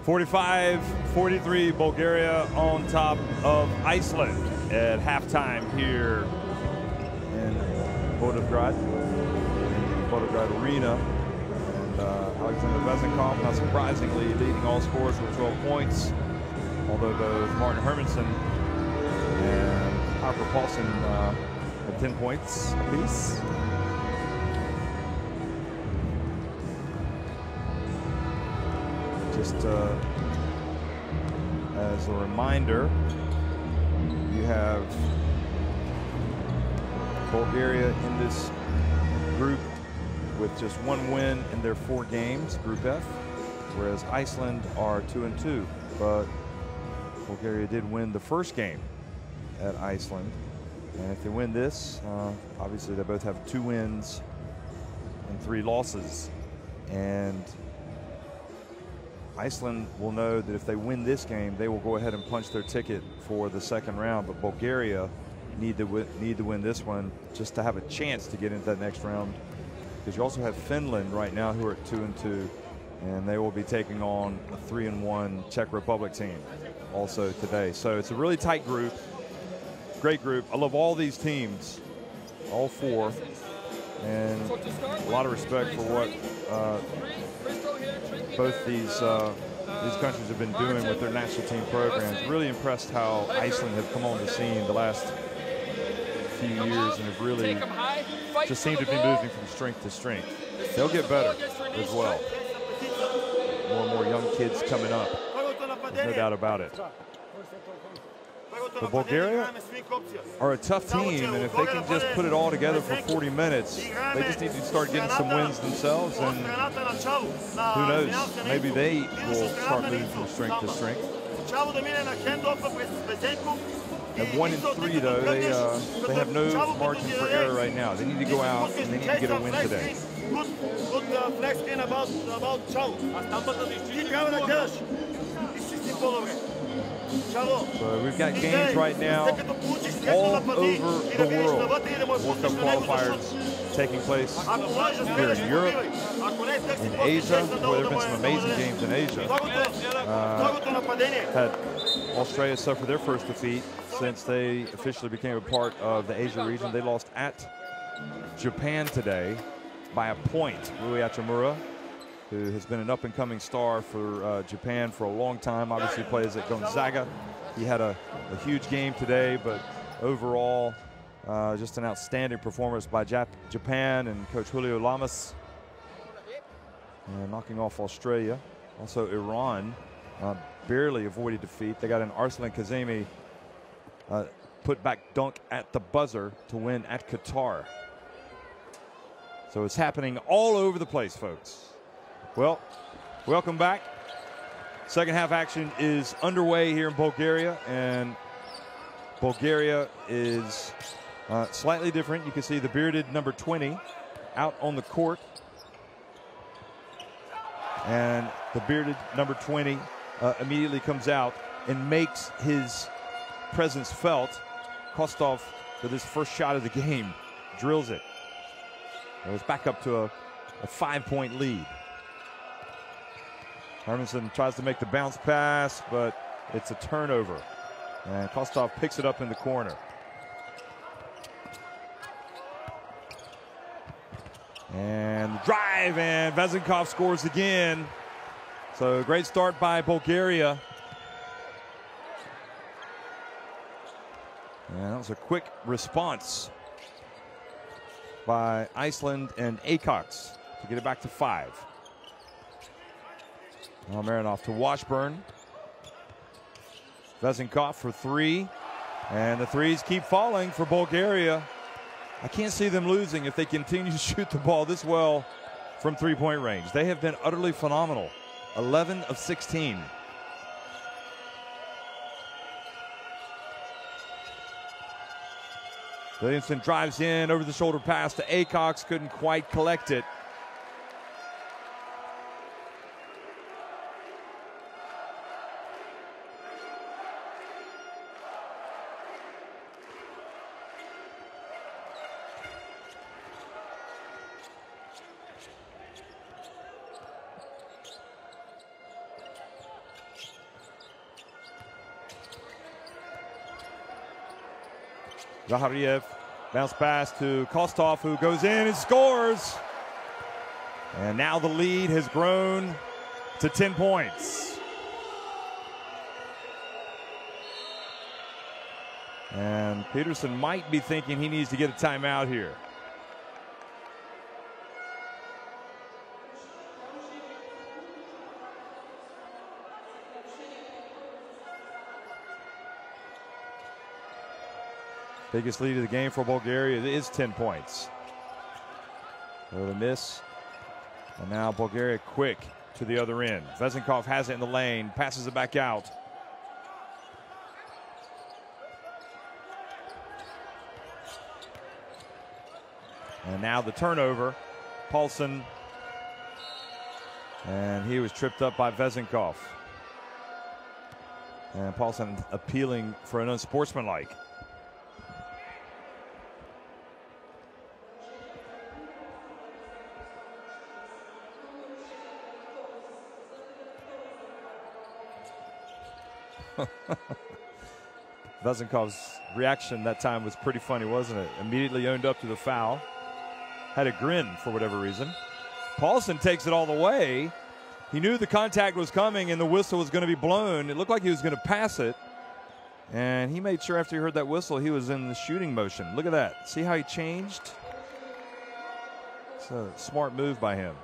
45-43, Bulgaria on top of Iceland at halftime here in Volgograd Arena. And Alexander Vezinkov, not surprisingly, leading all scorers with 12 points, although both Martin Hermansen and Harper Paulson had 10 points apiece. Just as a reminder, you have Bulgaria in this group with just one win in their 4 games, Group F, whereas Iceland are 2-2. But Bulgaria did win the first game at Iceland, and if they win this, obviously they both have 2 wins and 3 losses, and Iceland will know that if they win this game, they will go ahead and punch their ticket for the second round. But Bulgaria need to win this one just to have a chance to get into that next round. Because you also have Finland right now, who are at 2-2, and they will be taking on a 3-1 Czech Republic team also today. So it's a really tight group, great group. I love all these teams, all 4, and a lot of respect for what both these countries have been doing with their national team programs. Really impressed how Iceland have come on the scene the last few years and have really just seemed to be moving from strength to strength. They'll get better as well. More and more young kids coming up. There's no doubt about it. But Bulgaria are a tough team, and if they can just put it all together for 40 minutes, they just need to start getting some wins themselves, and who knows, maybe they will start moving from strength to strength. At 1-3 though, they have no margin for error right now. They need to go out and they need to get a win today. Good flex in about Chavo. So we've got games right now all over the world. World Cup qualifiers taking place here in Europe, in Asia, where there have been some amazing games in Asia. Had Australia suffer their first defeat since they officially became a part of the Asia region. They lost at Japan today by a point. Rui Hachimura, who has been an up-and-coming star for Japan for a long time, obviously plays at Gonzaga. He had a huge game today, but overall, just an outstanding performance by Japan and Coach Julio Lamas, knocking off Australia. Also, Iran barely avoided defeat. They got an Arslan Kazemi put-back dunk at the buzzer to win at Qatar. So it's happening all over the place, folks. Well, welcome back. Second half action is underway here in Bulgaria, and Bulgaria is slightly different. You can see the bearded number 20 out on the court, and the bearded number 20 immediately comes out and makes his presence felt. Kostov, with his first shot of the game, drills it. It was back up to a 5-point lead. Hermansen tries to make the bounce pass, but it's a turnover. And Kostov picks it up in the corner. And the drive, and Vezinkov scores again. So great start by Bulgaria. And that was a quick response by Iceland and Acox to get it back to 5. Now Marinov to Washburn. Vezinkov for 3. And the threes keep falling for Bulgaria. I can't see them losing if they continue to shoot the ball this well from three-point range. They have been utterly phenomenal. 11 of 16. Williamson drives in, over the shoulder pass to Acox, couldn't quite collect it. Zahariev, bounce pass to Kostov, who goes in and scores. And now the lead has grown to 10 points. And Peterson might be thinking he needs to get a timeout here. Biggest lead of the game for Bulgaria is 10 points. So the miss. And now Bulgaria quick to the other end. Vezenkov has it in the lane, passes it back out. And now the turnover. Paulson. And he was tripped up by Vezenkov. And Paulson appealing for an unsportsmanlike. Vezenkov's reaction that time was pretty funny, wasn't it? Immediately owned up to the foul. Had a grin for whatever reason. Paulson takes it all the way. He knew the contact was coming and the whistle was going to be blown. It looked like he was going to pass it. And he made sure after he heard that whistle, he was in the shooting motion. Look at that. See how he changed? It's a smart move by him.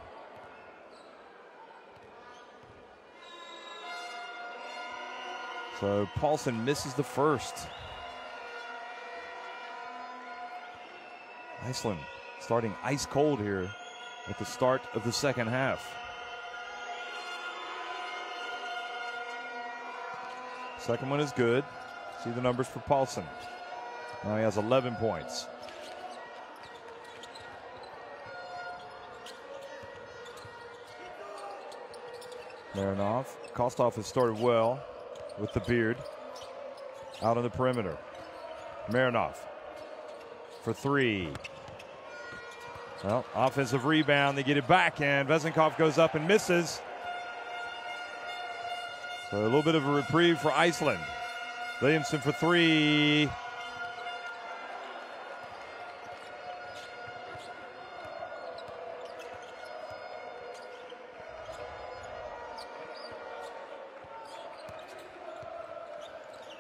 So Paulson misses the first. Iceland starting ice cold here at the start of the second half. Second one is good. See the numbers for Paulson. Now he has 11 points. Marinov. Kostov has started well with the beard. Out on the perimeter. Marinov for three. Well, offensive rebound. They get it back, and Vezenkov goes up and misses. So a little bit of a reprieve for Iceland. Williamson for three.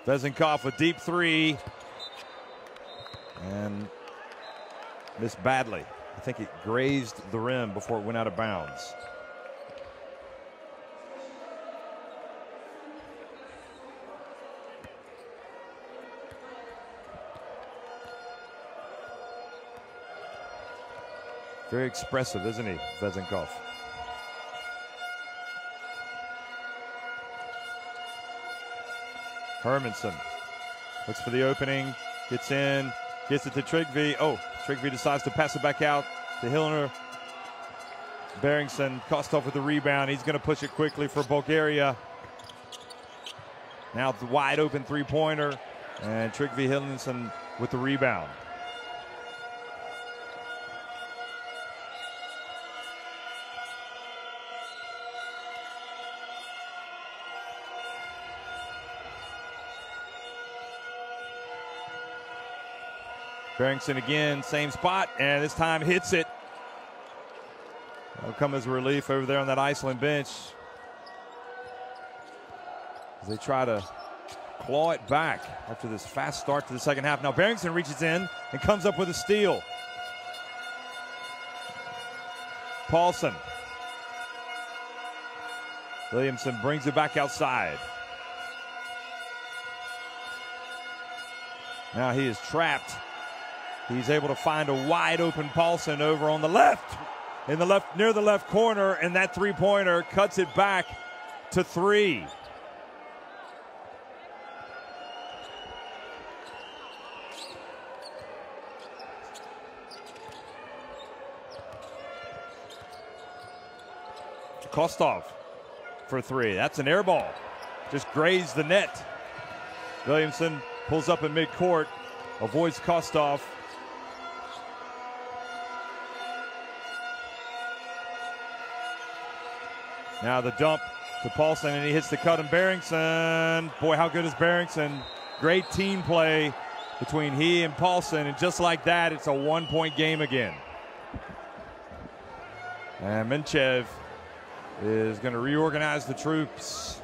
Vezenkov with deep three. And missed badly. I think it grazed the rim before it went out of bounds. Very expressive, isn't he, Vezenkov? Hermanson looks for the opening, gets in, gets it to Trygve. Oh, Trygve decides to pass it back out to Hillner. Beringson, Kostov with the rebound. He's going to push it quickly for Bulgaria. Now the wide open three-pointer, and Trygve Hillner with the rebound. Beringson again, same spot, and this time hits it. That'll come as a relief over there on that Iceland bench as they try to claw it back after this fast start to the second half. Now Beringson reaches in and comes up with a steal. Paulson. Williamson brings it back outside. Now he is trapped. He's able to find a wide open Paulson over on the left, near the left corner, and that three-pointer cuts it back to three. Kostov for three. That's an air ball. Just grazed the net. Williamson pulls up in midcourt, avoids Kostov. Now the dump to Paulson, and he hits the cut on Beringson. Boy, how good is Beringson? Great team play between he and Paulson, and just like that, it's a one-point game again. And Minchev is going to reorganize the troops.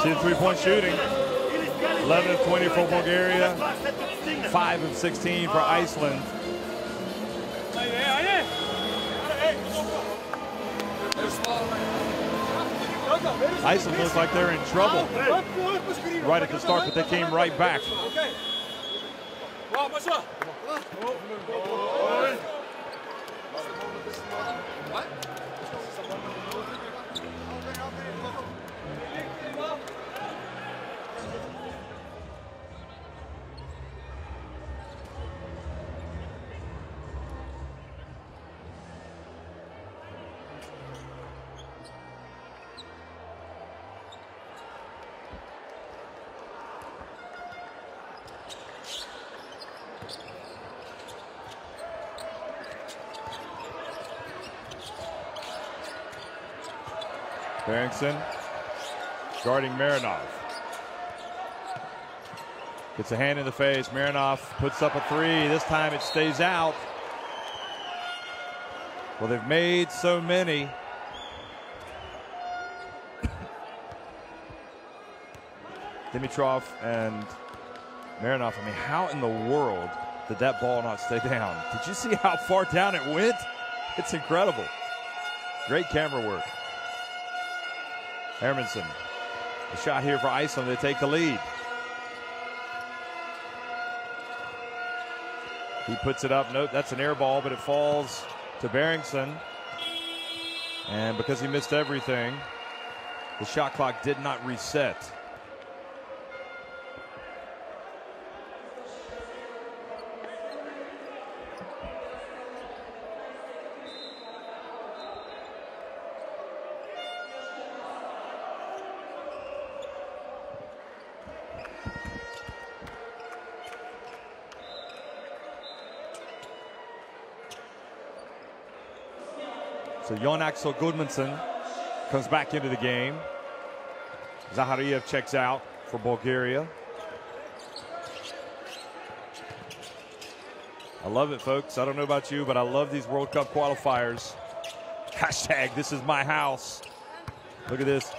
See the three-point shooting. 11 of 20 for Bulgaria. 5 of 16 for Iceland. Iceland looks like they're in trouble right at the start, but they came right back. Beringson guarding Marinov. Gets a hand in the face. Marinov puts up a three. This time it stays out. Well, they've made so many. Dimitrov and Marinov. I mean, how in the world did that ball not stay down? Did you see how far down it went? It's incredible. Great camera work. Hermansen, a shot here for Iceland. They take the lead. He puts it up. Nope, that's an air ball, but it falls to Beringson. And because he missed everything, the shot clock did not reset. So Jon Axel Gudmundsson comes back into the game. Zahariev checks out for Bulgaria. I love it, folks. I don't know about you, but I love these World Cup qualifiers. Hashtag this is my house. Look at this.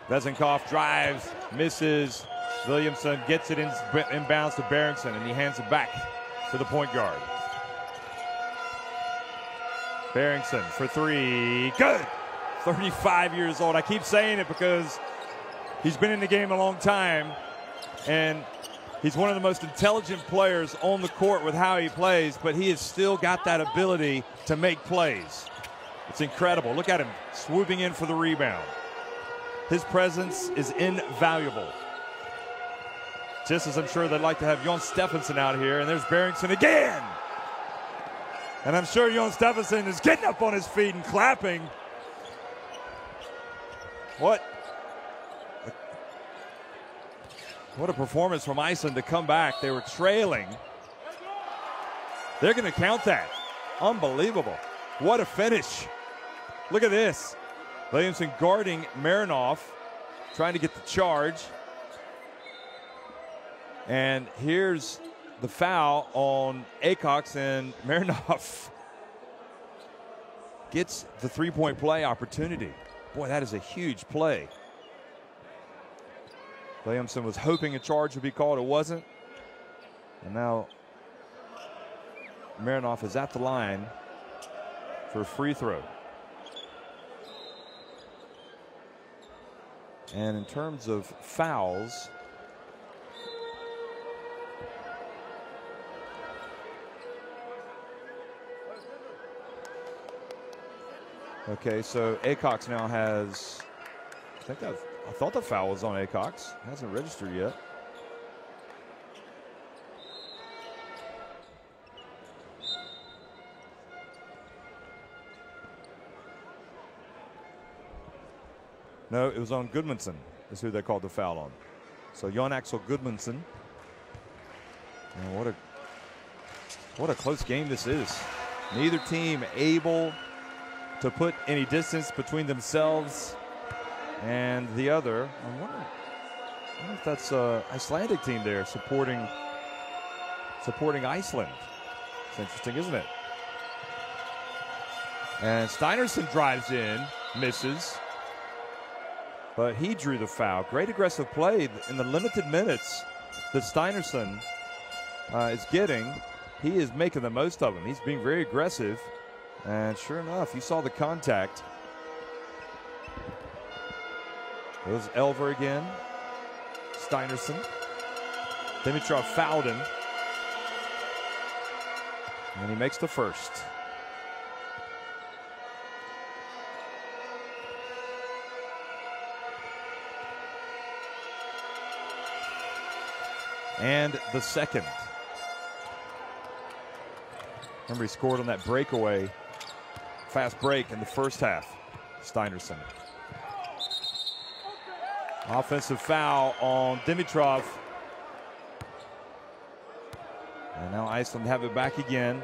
Vezenkov drives, misses. Williamson gets it inbounds to Beringson, and he hands it back to the point guard. Beringson for three. Good. 35 years old. I keep saying it because he's been in the game a long time, and he's one of the most intelligent players on the court with how he plays, but he has still got that ability to make plays. It's incredible. Look at him swooping in for the rebound. His presence is invaluable. Just as I'm sure they'd like to have Jon Stephenson out here, and there's Beringson again. And I'm sure Jon Stephenson is getting up on his feet and clapping. What a performance from Iceland to come back. They were trailing. They're going to count that. Unbelievable. What a finish. Look at this. Williamson guarding Marinov, trying to get the charge. And here's the foul on Acox, and Marinov gets the three-point play opportunity. Boy, that is a huge play. Williamson was hoping a charge would be called. It wasn't. And now Marinov is at the line for a free throw. And in terms of fouls, okay, so Acox now has, I think that's I thought the foul was on Acox. Hasn't registered yet. No, it was on Goodmanson. Is who they called the foul on. So Jon Axel Goodmanson. And what a close game this is. Neither team able to put any distance between themselves and the other. I wonder if that's an Icelandic team there supporting Iceland. It's interesting, isn't it? And Steinarsson drives in, misses. But he drew the foul. Great aggressive play in the limited minutes that Steinarsson is getting. He is making the most of them. He's being very aggressive. And sure enough, you saw the contact. It was Elver again. Steinarsson. Dimitrov fouled him. And he makes the first. And the second. Remember, he scored on that breakaway, fast break in the first half. Steinarsson. Offensive foul on Dimitrov. And now Iceland have it back again.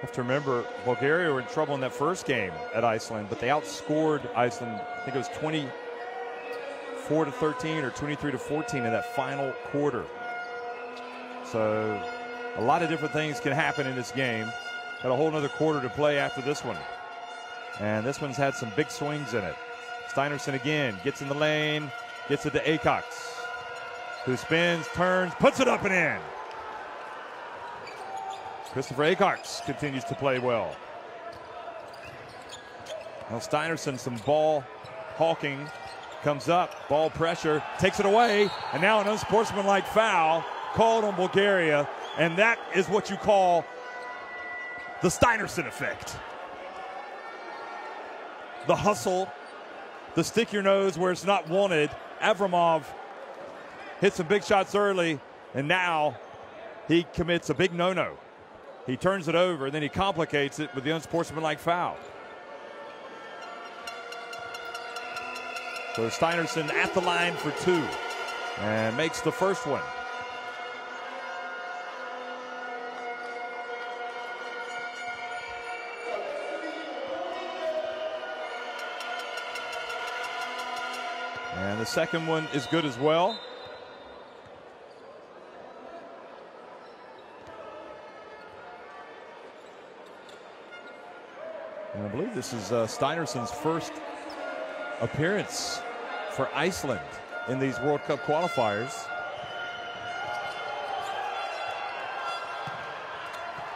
Have to remember, Bulgaria were in trouble in that first game at Iceland, but they outscored Iceland. I think it was 24-13 or 23-14 in that final quarter. So a lot of different things can happen in this game. Got a whole nother quarter to play after this one. And this one's had some big swings in it. Steinarsson again gets in the lane, gets it to Acox, who spins, turns, puts it up and in. Christopher Acox continues to play well. Well, Steinarsson, some ball hawking, comes up, ball pressure, takes it away, and now an unsportsmanlike foul called on Bulgaria, and that is what you call the Steinarsson effect. The hustle, the stick your nose where it's not wanted. Avramov hit some big shots early, and now he commits a big no-no. He turns it over, and then he complicates it with the unsportsmanlike foul. So Steinarsson at the line for two and makes the first one. And the second one is good as well. And I believe this is Steinarsson's first appearance for Iceland in these World Cup qualifiers.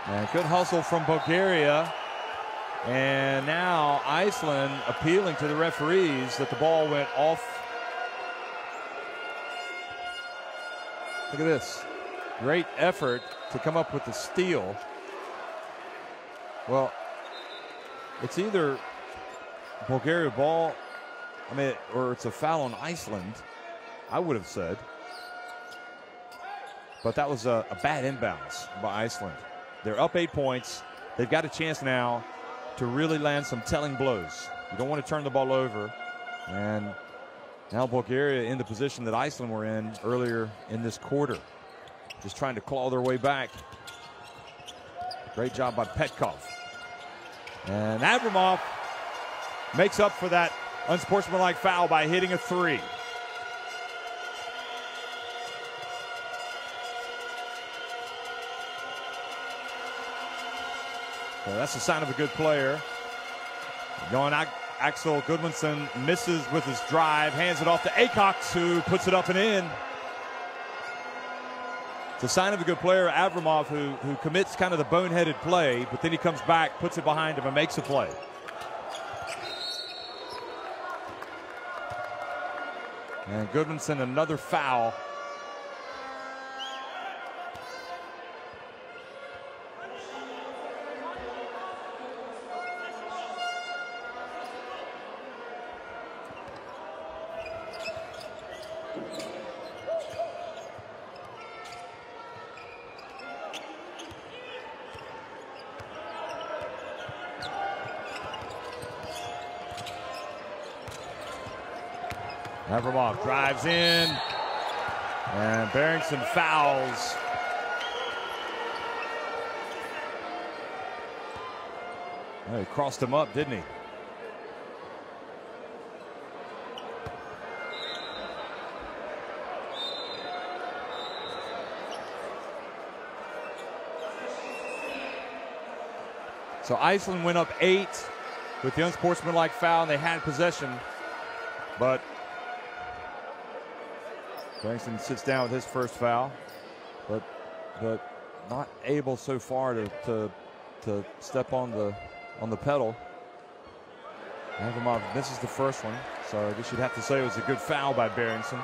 And good hustle from Bulgaria. And now Iceland appealing to the referees that the ball went off. Look at this. Great effort to come up with the steal. Well, it's either Bulgaria ball, or it's a foul on Iceland, I would have said. But that was a bad inbounds by Iceland. They're up 8 points. They've got a chance now to really land some telling blows. You don't want to turn the ball over. And now Bulgaria in the position that Iceland were in earlier in this quarter. Just trying to claw their way back. Great job by Petkov. And Avramov makes up for that unsportsmanlike foul by hitting a three. So that's a sign of a good player. Jon Axel Goodmanson misses with his drive, hands it off to Acox, who puts it up and in. It's a sign of a good player, Avramov, who commits kind of the boneheaded play, but then he comes back, puts it behind him, and makes a play. And Goodmanson, another foul. Avramov drives in, and Beringson fouls. Well, he crossed him up, didn't he? So Iceland went up 8 with the unsportsmanlike foul, and they had possession, but Beringson sits down with his first foul, but not able so far to step on the pedal. Avramov misses the first one, so I guess you'd have to say it was a good foul by Beringson.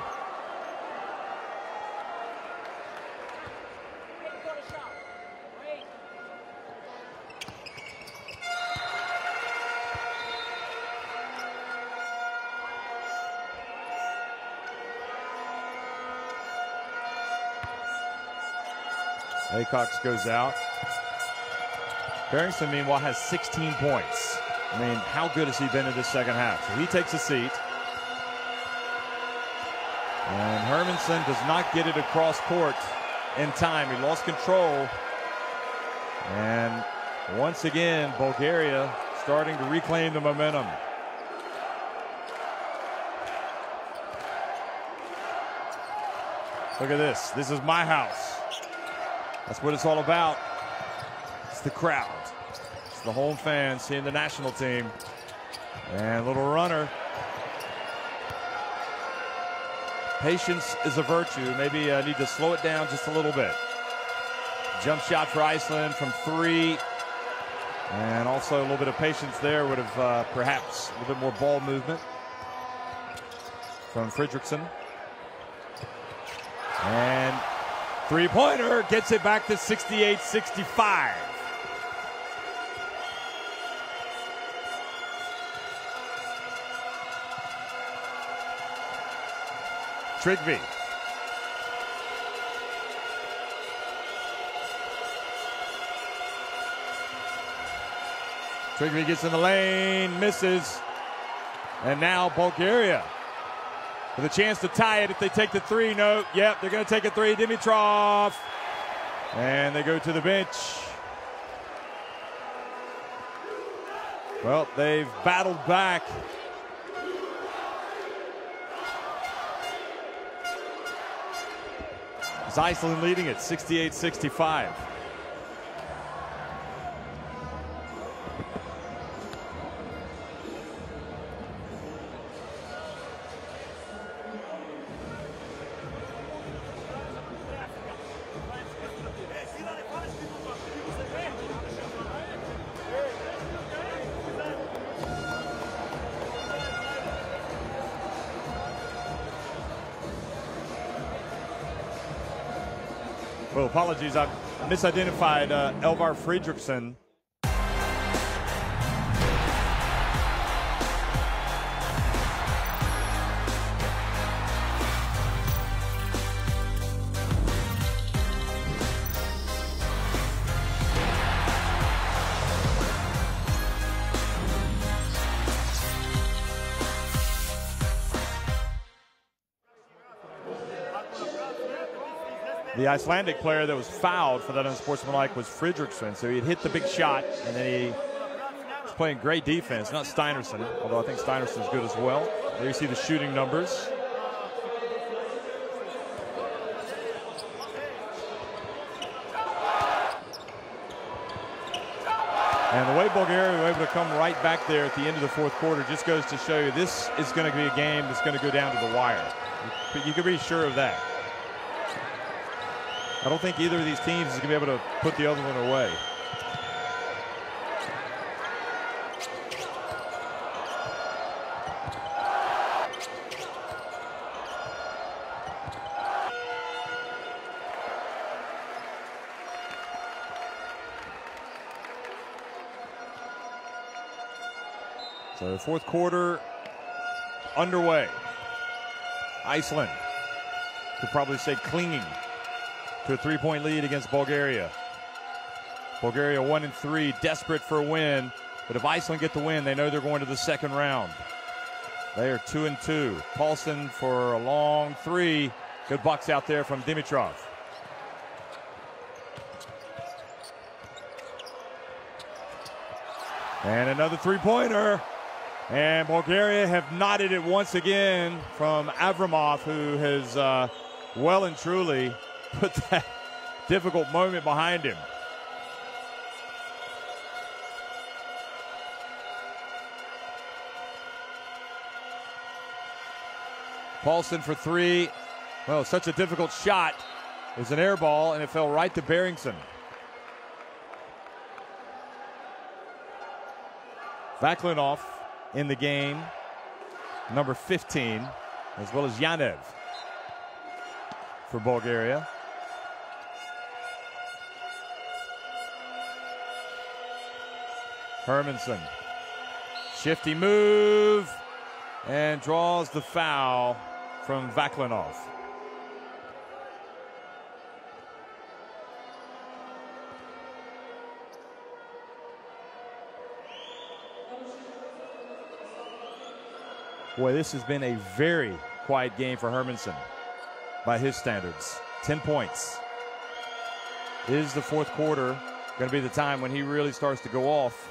Acox goes out. Beringson, meanwhile, has 16 points. I mean, how good has he been in this second half? So he takes a seat. And Hermansen does not get it across court in time. He lost control. And once again, Bulgaria starting to reclaim the momentum. Look at this. This is my house. That's what it's all about. It's the crowd. It's the home fans seeing the national team. And a little runner. Patience is a virtue. Maybe need to slow it down just a little bit. Jump shot for Iceland from 3. And also a little bit of patience there would have perhaps a little bit more ball movement from Fredriksson. And three-pointer gets it back to 68-65. Trygve. Trygve gets in the lane, misses. And now Bulgaria with a chance to tie it if they take the 3. No, yep, they're going to take a 3. Dimitrov. And they go to the bench. Well, they've battled back. Is Iceland leading at 68-65. Well, apologies, I've misidentified Elvar Fredriksson. The Icelandic player that was fouled for that unsportsmanlike was Fredriksson. So he had hit the big shot, and then he was playing great defense. Not Steinarsson, although I think Steinarsson is good as well. There you see the shooting numbers. And the way Bulgaria were able to come right back there at the end of the fourth quarter just goes to show you this is going to be a game that's going to go down to the wire. You can be sure of that. I don't think either of these teams is going to be able to put the other one away. So the fourth quarter underway. Iceland could probably say clinging to a 3-point lead against Bulgaria. Bulgaria 1-3, desperate for a win. But if Iceland get the win, they know they're going to the second round. They are 2-2. Paulson for a long three. Good bucks out there from Dimitrov. And another three-pointer. And Bulgaria have knotted it once again from Avramov, who has well and truly put that difficult moment behind him. Paulson for three. Well, such a difficult shot. It was an air ball, and it fell right to Beringson. Vaklinov in the game, number 15, as well as Yanev for Bulgaria. Hermanson, shifty move, and draws the foul from Vaklinov. Boy, this has been a very quiet game for Hermanson by his standards. 10 points. Is the fourth quarter going to be the time when he really starts to go off?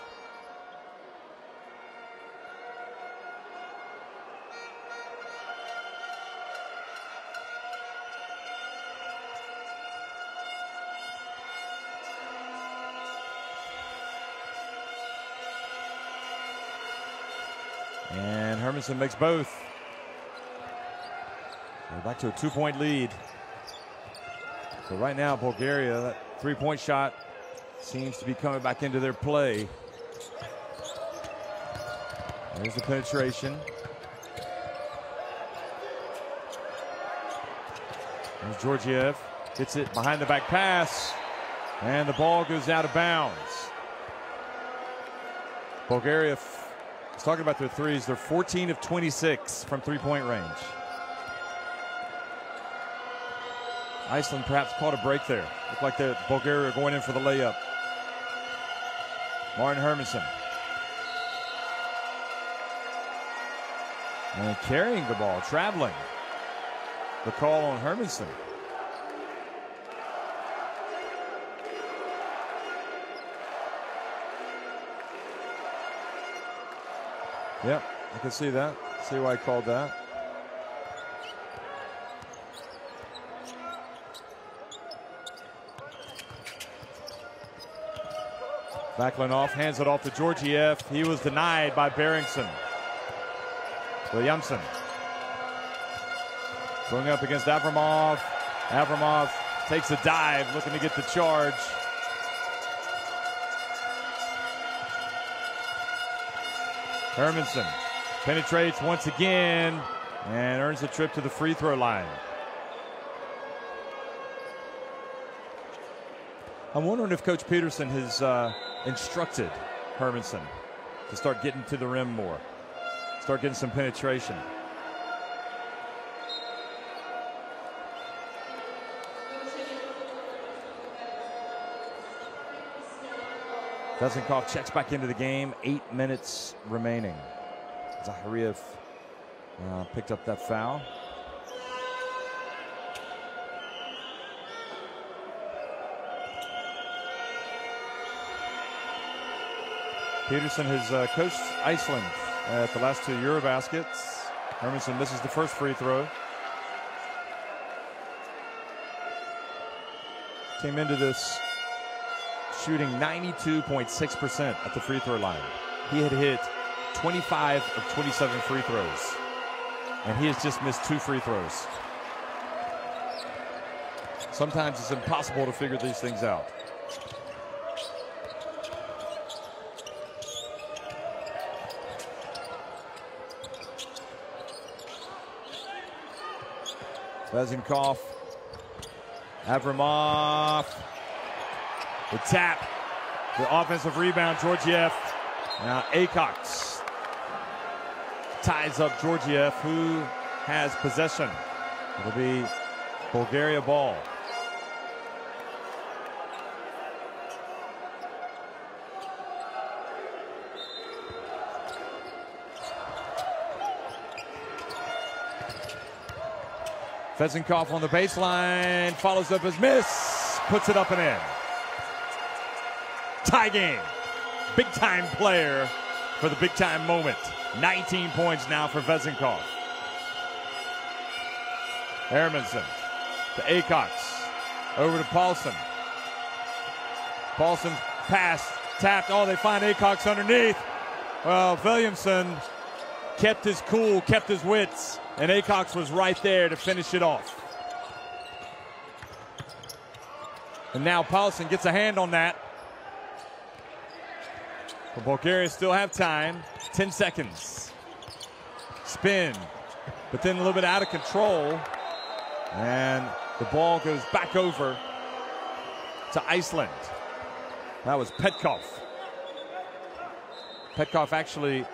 And Hermanson makes both. We're back to a 2-point lead. So right now, Bulgaria, that three-point shot seems to be coming back into their play. There's the penetration. There's Georgiev. Gets it behind the back pass. And the ball goes out of bounds. Bulgaria, talking about their threes, they're 14 of 26 from three-point range. Iceland perhaps caught a break there. Looked like the Bulgaria are going in for the layup. Martin Hermanson. And carrying the ball, traveling. The call on Hermanson. Yep, I can see that. See why I called that. Vaklinov hands it off to Georgiev. He was denied by Beringson. Williamson going up against Avramov. Avramov takes a dive, looking to get the charge. Hermanson penetrates once again and earns a trip to the free throw line. I'm wondering if Coach Peterson has instructed Hermanson to start getting to the rim more, start getting some penetration. Vezenkov checks back into the game. 8 minutes remaining. Zahariev picked up that foul. Peterson has coached Iceland at the last two Eurobaskets. Hermanson misses the first free throw. Came into this shooting 92.6% at the free throw line. He had hit 25 of 27 free throws, and he has just missed 2 free throws. Sometimes it's impossible to figure these things out. Vezenkov, Avramov, the tap, the offensive rebound, Georgiev. Now Acox ties up Georgiev, who has possession. It'll be Bulgaria ball. Vezenkov on the baseline, follows up his miss, puts it up and in. Tie game. Big time player for the big time moment. 19 points now for Vezenkov. Hermansen to Acox. Over to Paulson. Paulson's pass tapped. Oh, they find Acox underneath. Well, Williamson kept his cool, kept his wits, and Acox was right there to finish it off. And now Paulson gets a hand on that. But Bulgaria still have time. 10 seconds. Spin, but then a little bit out of control. And the ball goes back over to Iceland. That was Petkov. Petkov actually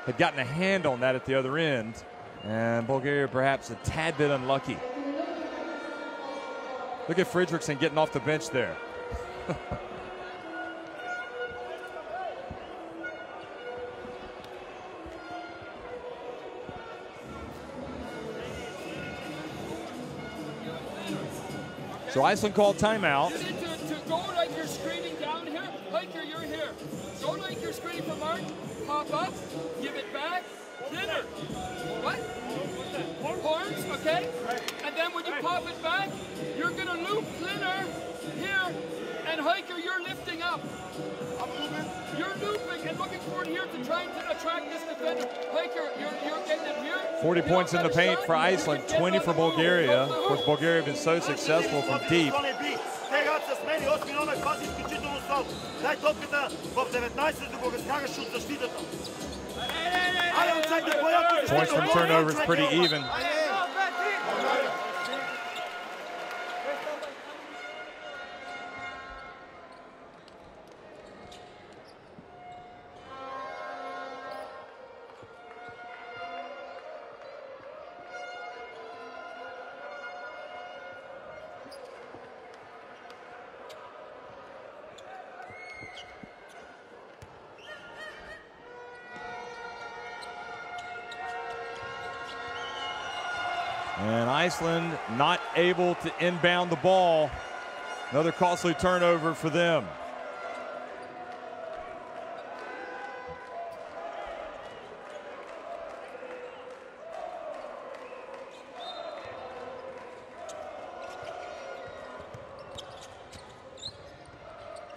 had gotten a hand on that at the other end. And Bulgaria perhaps a tad bit unlucky. Look at Fredriksson getting off the bench there. So Iceland called timeout. You need to go like you're screening down here. Hiker, you're here. Go like you're screening for Mark. Pop up. Give it back. Dinner. What? Horns, okay? And then when you pop it back, you're going to loop Linner here. And Hiker, you're lifting up. You're looping and looking for it here to try to attract this defender. Hiker, you're getting it here. 40 points in the paint for Iceland, 20 for Bulgaria. Of course, Bulgaria have been so successful from deep. Points from turnovers pretty even. And Iceland not able to inbound the ball. Another costly turnover for them.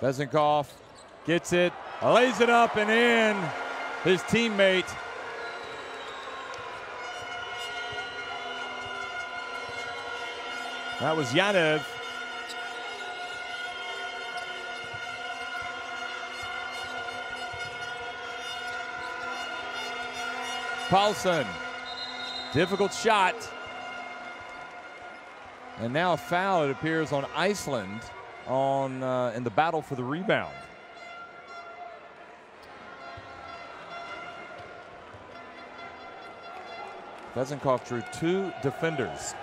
Vezenkov gets it, lays it up and in. His teammate that was Yanev. Paulson, difficult shot. And now a foul, it appears, on Iceland on in the battle for the rebound. Vezenkov drew 2 defenders.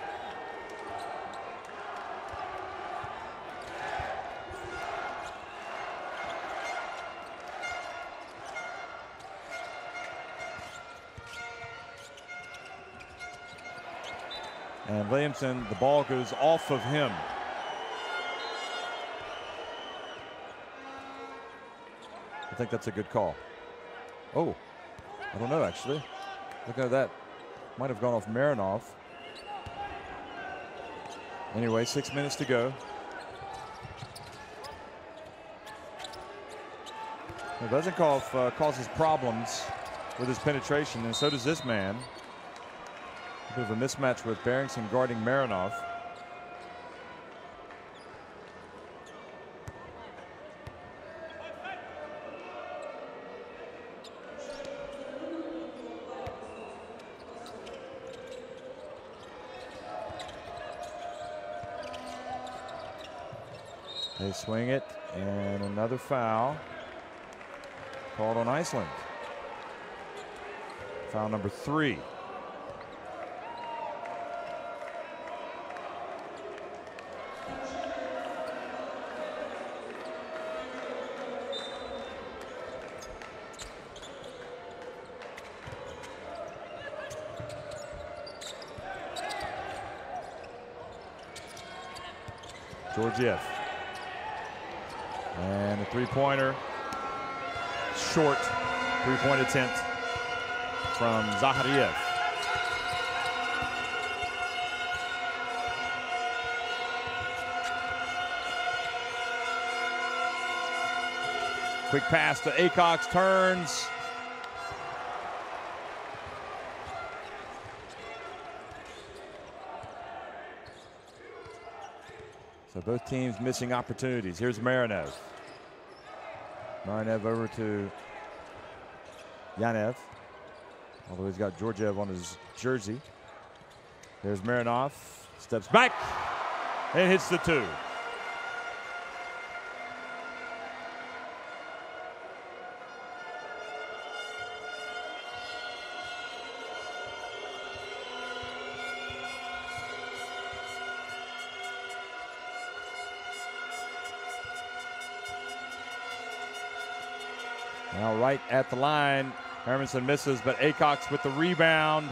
And Williamson, the ball goes off of him. I think that's a good call. Oh, I don't know actually. Look at that. Might have gone off Marinov. Anyway, 6 minutes to go. Now, Vezenkov causes problems with his penetration, and so does this man. A bit of a mismatch with Beringson guarding Marinov. They swing it, and another foul called on Iceland. Foul number 3. Georgiev. And a three-pointer. Short three-point attempt from Zahariev. Quick pass to Acox, turns. So both teams missing opportunities. Here's Marinev. Marinev over to Yanev. Although he's got Georgiev on his jersey. There's Marinov. Steps back and hits the two. Now right at the line, Hermanson misses, but Acox with the rebound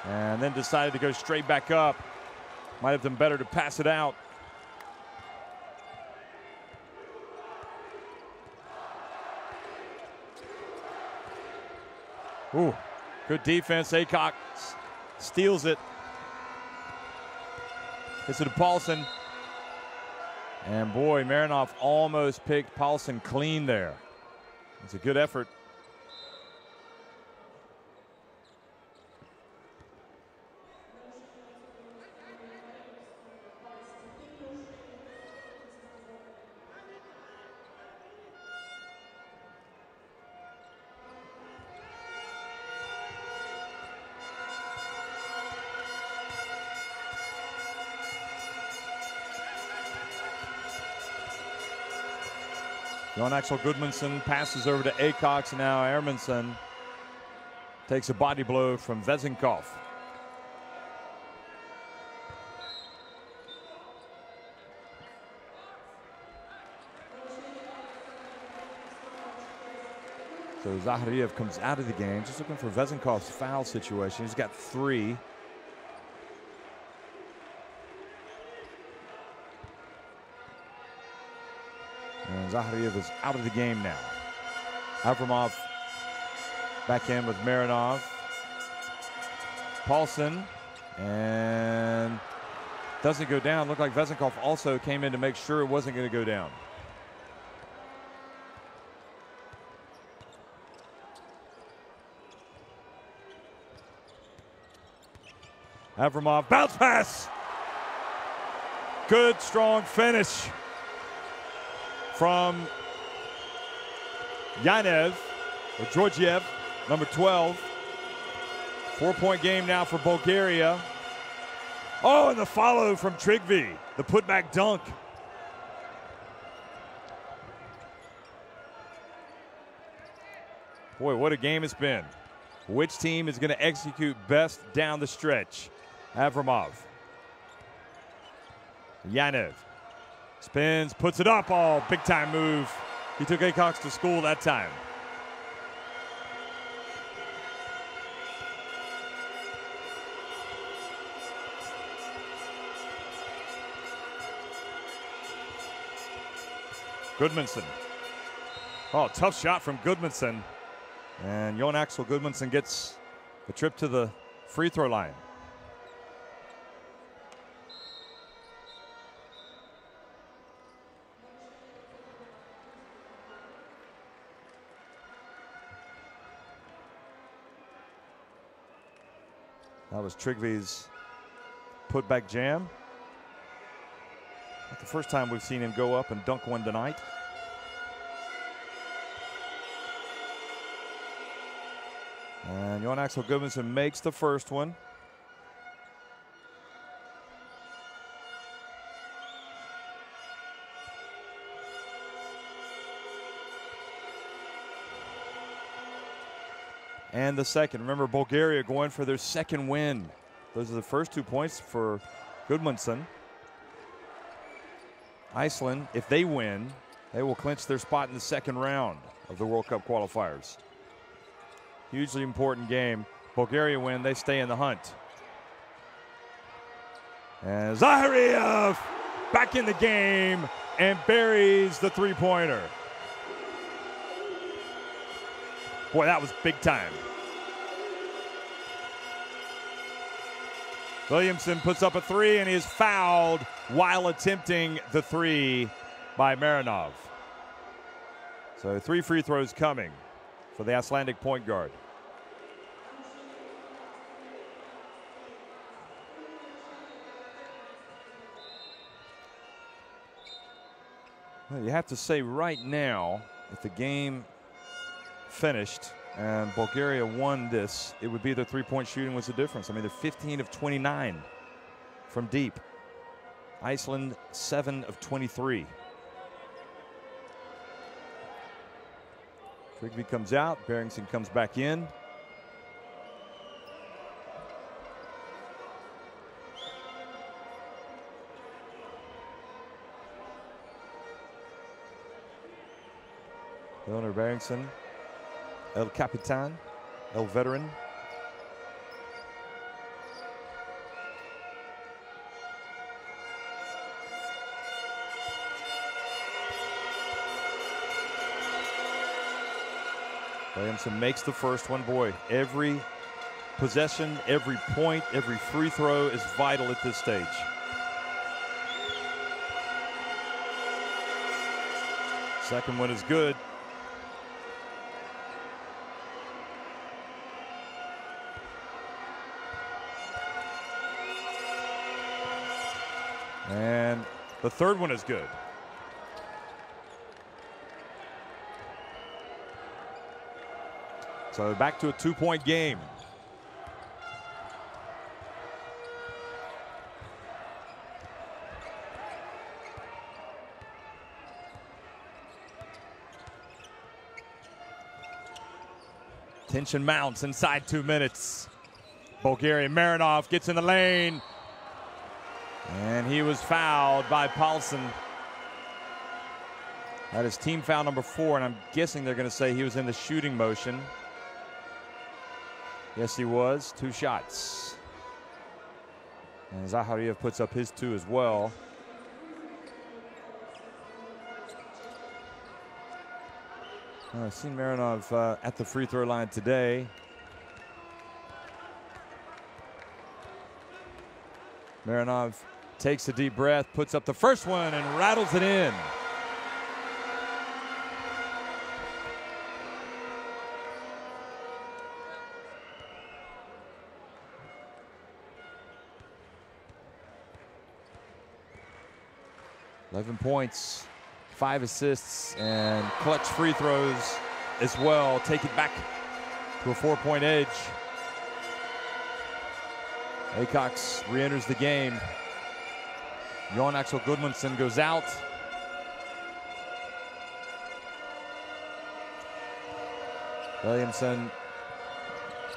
and then decided to go straight back up. Might have been better to pass it out. Ooh, good defense. Acox steals it. Gets it to Paulson. And boy, Marinov almost picked Paulson clean there. It's a good effort. Jon Axel Gudmundsson passes over to Acox. Now Hermanson takes a body blow from Vezenkov. So Zahariev comes out of the game, just looking for Vezenkov's foul situation. He's got 3. And Zahariev is out of the game now. Avramov back in with Marinov. Paulson, and doesn't go down. Looked like Vezenkov also came in to make sure it wasn't going to go down. Avramov, bounce pass. Good, strong finish from Yanev, or Georgiev, number 12. 4-point game now for Bulgaria. Oh, and the follow from Trigvi, the putback dunk. Boy, what a game it's been. Which team is going to execute best down the stretch? Avramov. Yanev. Spins, puts it up. Oh, big time move. He took Acox to school that time. Gudmundsson. Oh, tough shot from Gudmundsson. And Jon Axel Gudmundsson gets the trip to the free throw line. That was Trigvi's putback jam. Not the first time we've seen him go up and dunk one tonight. And Jon Axel Gudmundsson makes the first one. And the second. Remember, Bulgaria going for their second win. Those are the first 2 points for Gudmundsson. Iceland, if they win, they will clinch their spot in the second round of the World Cup qualifiers. Hugely important game. Bulgaria win, they stay in the hunt. And Zahariev back in the game and buries the three-pointer. Boy, that was big time. Williamson puts up a three, and he is fouled while attempting the three by Marinov. So 3 free throws coming for the Icelandic point guard. Well, you have to say right now, if the game finished and Bulgaria won this, it would be the three-point shooting was the difference. I mean, they're 15 of 29 from deep. Iceland 7 of 23. Frigby comes out, Barrington comes back in. Leonard Barrington, El Capitan, El Veteran. Williamson makes the first one. Boy, every possession, every point, every free throw is vital at this stage. Second one is good. And the third one is good. So back to a 2-point game. Tension mounts inside 2 minutes. Bulgarian Marinov gets in the lane. And he was fouled by Paulson. That is team foul number 4, and I'm guessing they're going to say he was in the shooting motion. Yes, he was. 2 shots. And Zahariev puts up his 2 as well. I've seen Marinov at the free throw line today. Marinov takes a deep breath, puts up the first one, and rattles it in. $11 points, 5 assists, and clutch free throws as well. Take it back to a 4-point edge. Acox re-enters the game. Jon Axel Gudmundsson goes out. Williamson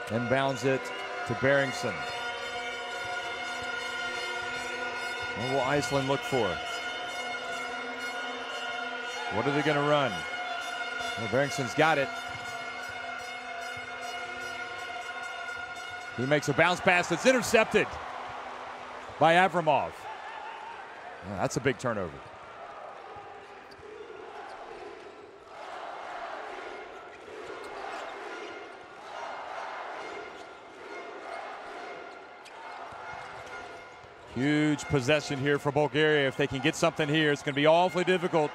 inbounds it to Barrington. What will Iceland look for? What are they going to run? Well, Barrington's got it. He makes a bounce pass that's intercepted by Avramov. Yeah, that's a big turnover. Huge possession here for Bulgaria. If they can get something here, it's going to be awfully difficult.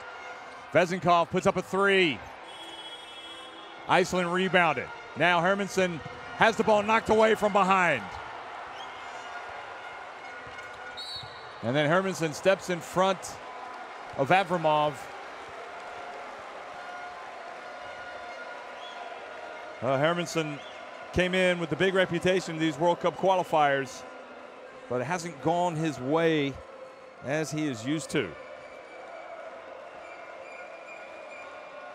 Vezenkov puts up a 3. Iceland rebounded. Now Hermansson has the ball knocked away from behind. And then Hermansson steps in front of Avramov. Hermansson came in with the big reputation of these World Cup qualifiers, but it hasn't gone his way as he is used to.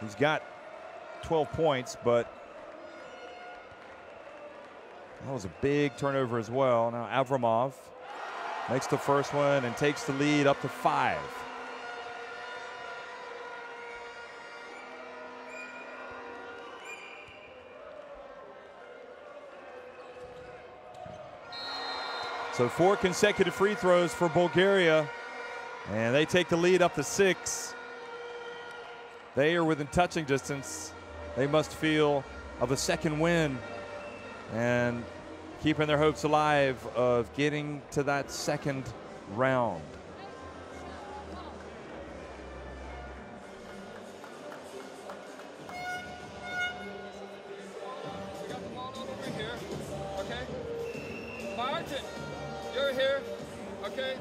He's got 12 points, but that was a big turnover as well. Now Avramov makes the first one and takes the lead up to 5. So 4 consecutive free throws for Bulgaria. And they take the lead up to 6. They are within touching distance. They must feel of a second win and keeping their hopes alive of getting to that second round. We got the ball over here. Okay. Martin, you're here. Okay.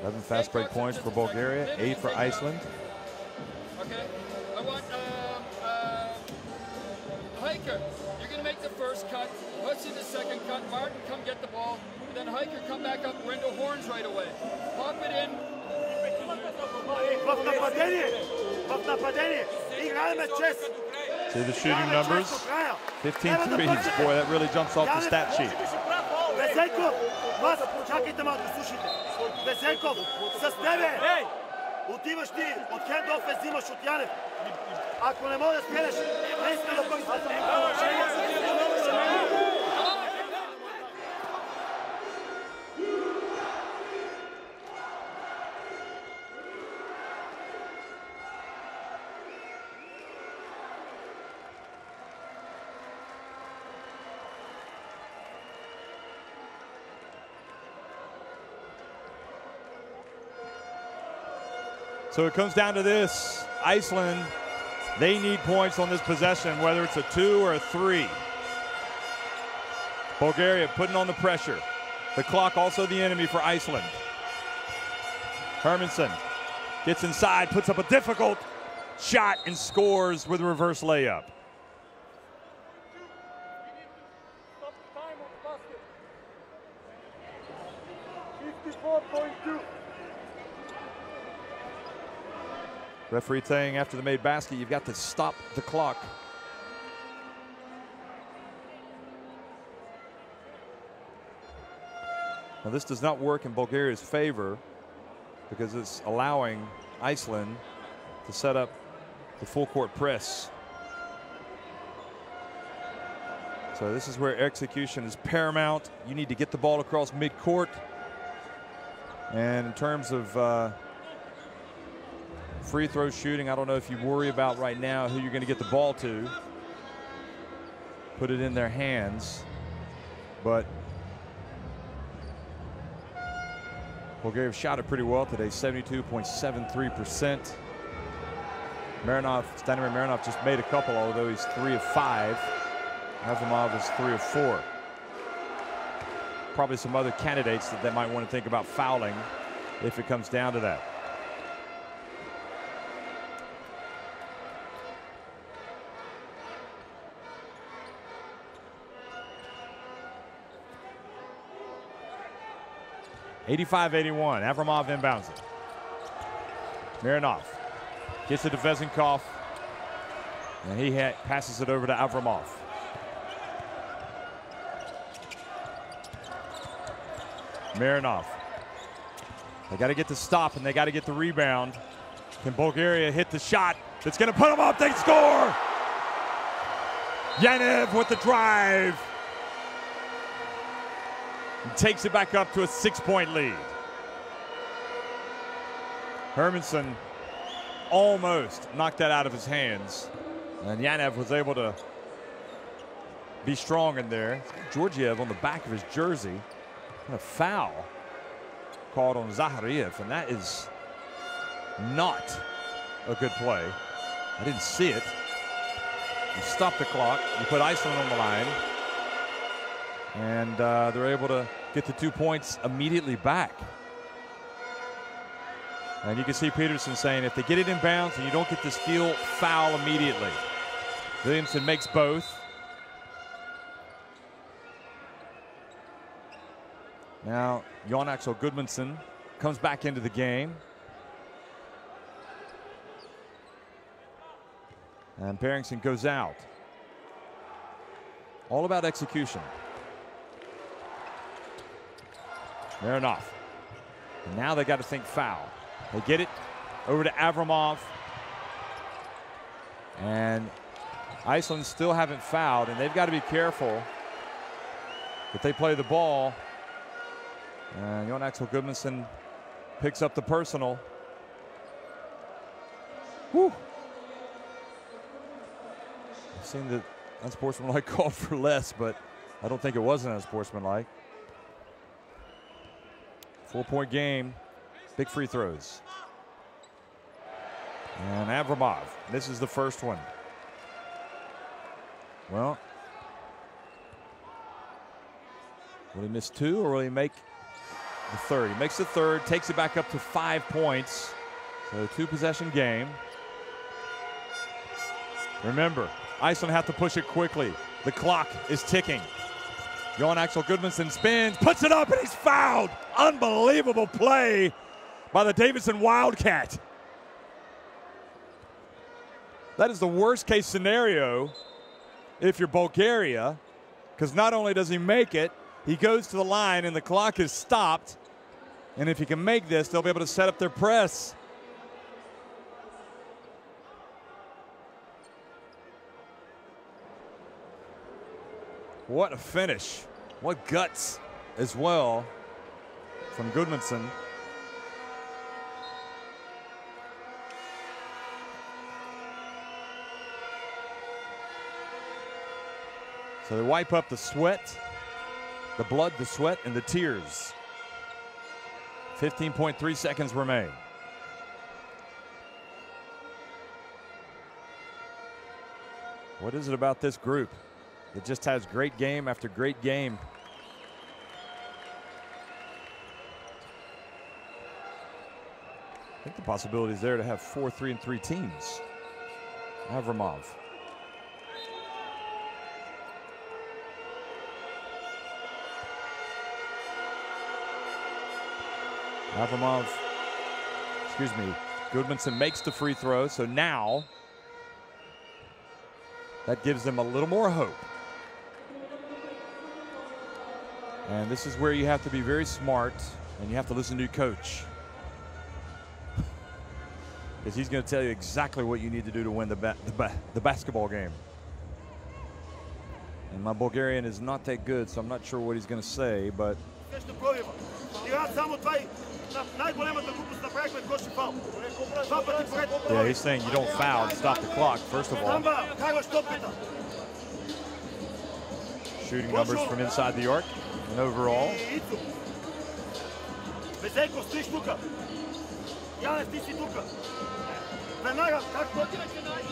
11 fast break points for Bulgaria, 8 for Iceland. Okay. I want Hiker, you're going to make the first cut. Hutchie the second cut. Martin, come get the ball. And then Hiker, come back up. We're into horns right away. Pop it in. See the shooting numbers? 15 threes. Boy, that really jumps off the stat sheet. Отиваш ти, от хендоф взимаш от Янев. Ако не можеш да спелеш, не искам да бъдеш. So it comes down to this. Iceland, they need points on this possession, whether it's a 2 or a 3. Bulgaria putting on the pressure. The clock also the enemy for Iceland. Hermansen gets inside, puts up a difficult shot and scores with a reverse layup. Stop the time on the basket. 54.2. Referee saying after the made basket, you've got to stop the clock. Now this does not work in Bulgaria's favor because it's allowing Iceland to set up the full court press. So this is where execution is paramount. You need to get the ball across midcourt. And in terms of free throw shooting, I don't know if you worry about right now who you're going to get the ball to. Put it in their hands. But Bulgaria shot it pretty well today, 72.73%. Stanimir Marinov just made a couple, although he's 3 of 5. Avramov is 3 of 4. Probably some other candidates that they might want to think about fouling if it comes down to that. (85-81). Avramov inbounds it. Marinov gets it to Vezenkov, and he passes it over to Avramov. Marinov. They got to get the stop and they got to get the rebound. Can Bulgaria hit the shot that's going to put them up? They score! Yanev with the drive. And takes it back up to a 6-point lead. Hermansen almost knocked that out of his hands. And Yanev was able to be strong in there. Georgiev on the back of his jersey. And a foul called on Zahariev, and that is not a good play. I didn't see it. You stop the clock. You put Iceland on the line. And they're able to get the 2 points immediately back. And you can see Peterson saying if they get it in bounds and you don't get this field foul immediately. Williamson makes both. Now Jon Axel Gudmundsson comes back into the game. And Berringson goes out. All about execution. Marinov. And now they got to think foul. They get it over to Avramov. And Iceland still haven't fouled, and they've got to be careful that they play the ball And Jon Axel Gudmundsson picks up the personal. Whew. I've seen the unsportsmanlike call for less, but I don't think it wasn't unsportsmanlike. 4-point game, big free throws. And Avramov misses the first one. Well, will he miss 2 or will he make the third? He makes the third, takes it back up to 5 points. So a 2-possession game. Remember, Iceland have to push it quickly. The clock is ticking. Jon Axel Gudmundsson spins, puts it up, and he's fouled. Unbelievable play by the Davidson Wildcat. That is the worst case scenario if you're Bulgaria, because not only does he make it, he goes to the line and the clock is stopped. And if he can make this, they'll be able to set up their press. What a finish. What guts as well from Gudmundsson. So they wipe up the sweat, the blood, the sweat, and the tears. 15.3 seconds remain. What is it about this group that just has great game after great game? I think the possibility is there to have 4 3-3 teams. Avramov. Avramov, excuse me, Gudmundsson makes the free throw, so now that gives them a little more hope. And this is where you have to be very smart and you have to listen to your coach. Because he's going to tell you exactly what you need to do to win the basketball game. And my Bulgarian is not that good, so I'm not sure what he's going to say, but yeah, he's saying you don't foul and stop the clock, first of all. Shooting numbers from inside the arc and overall. You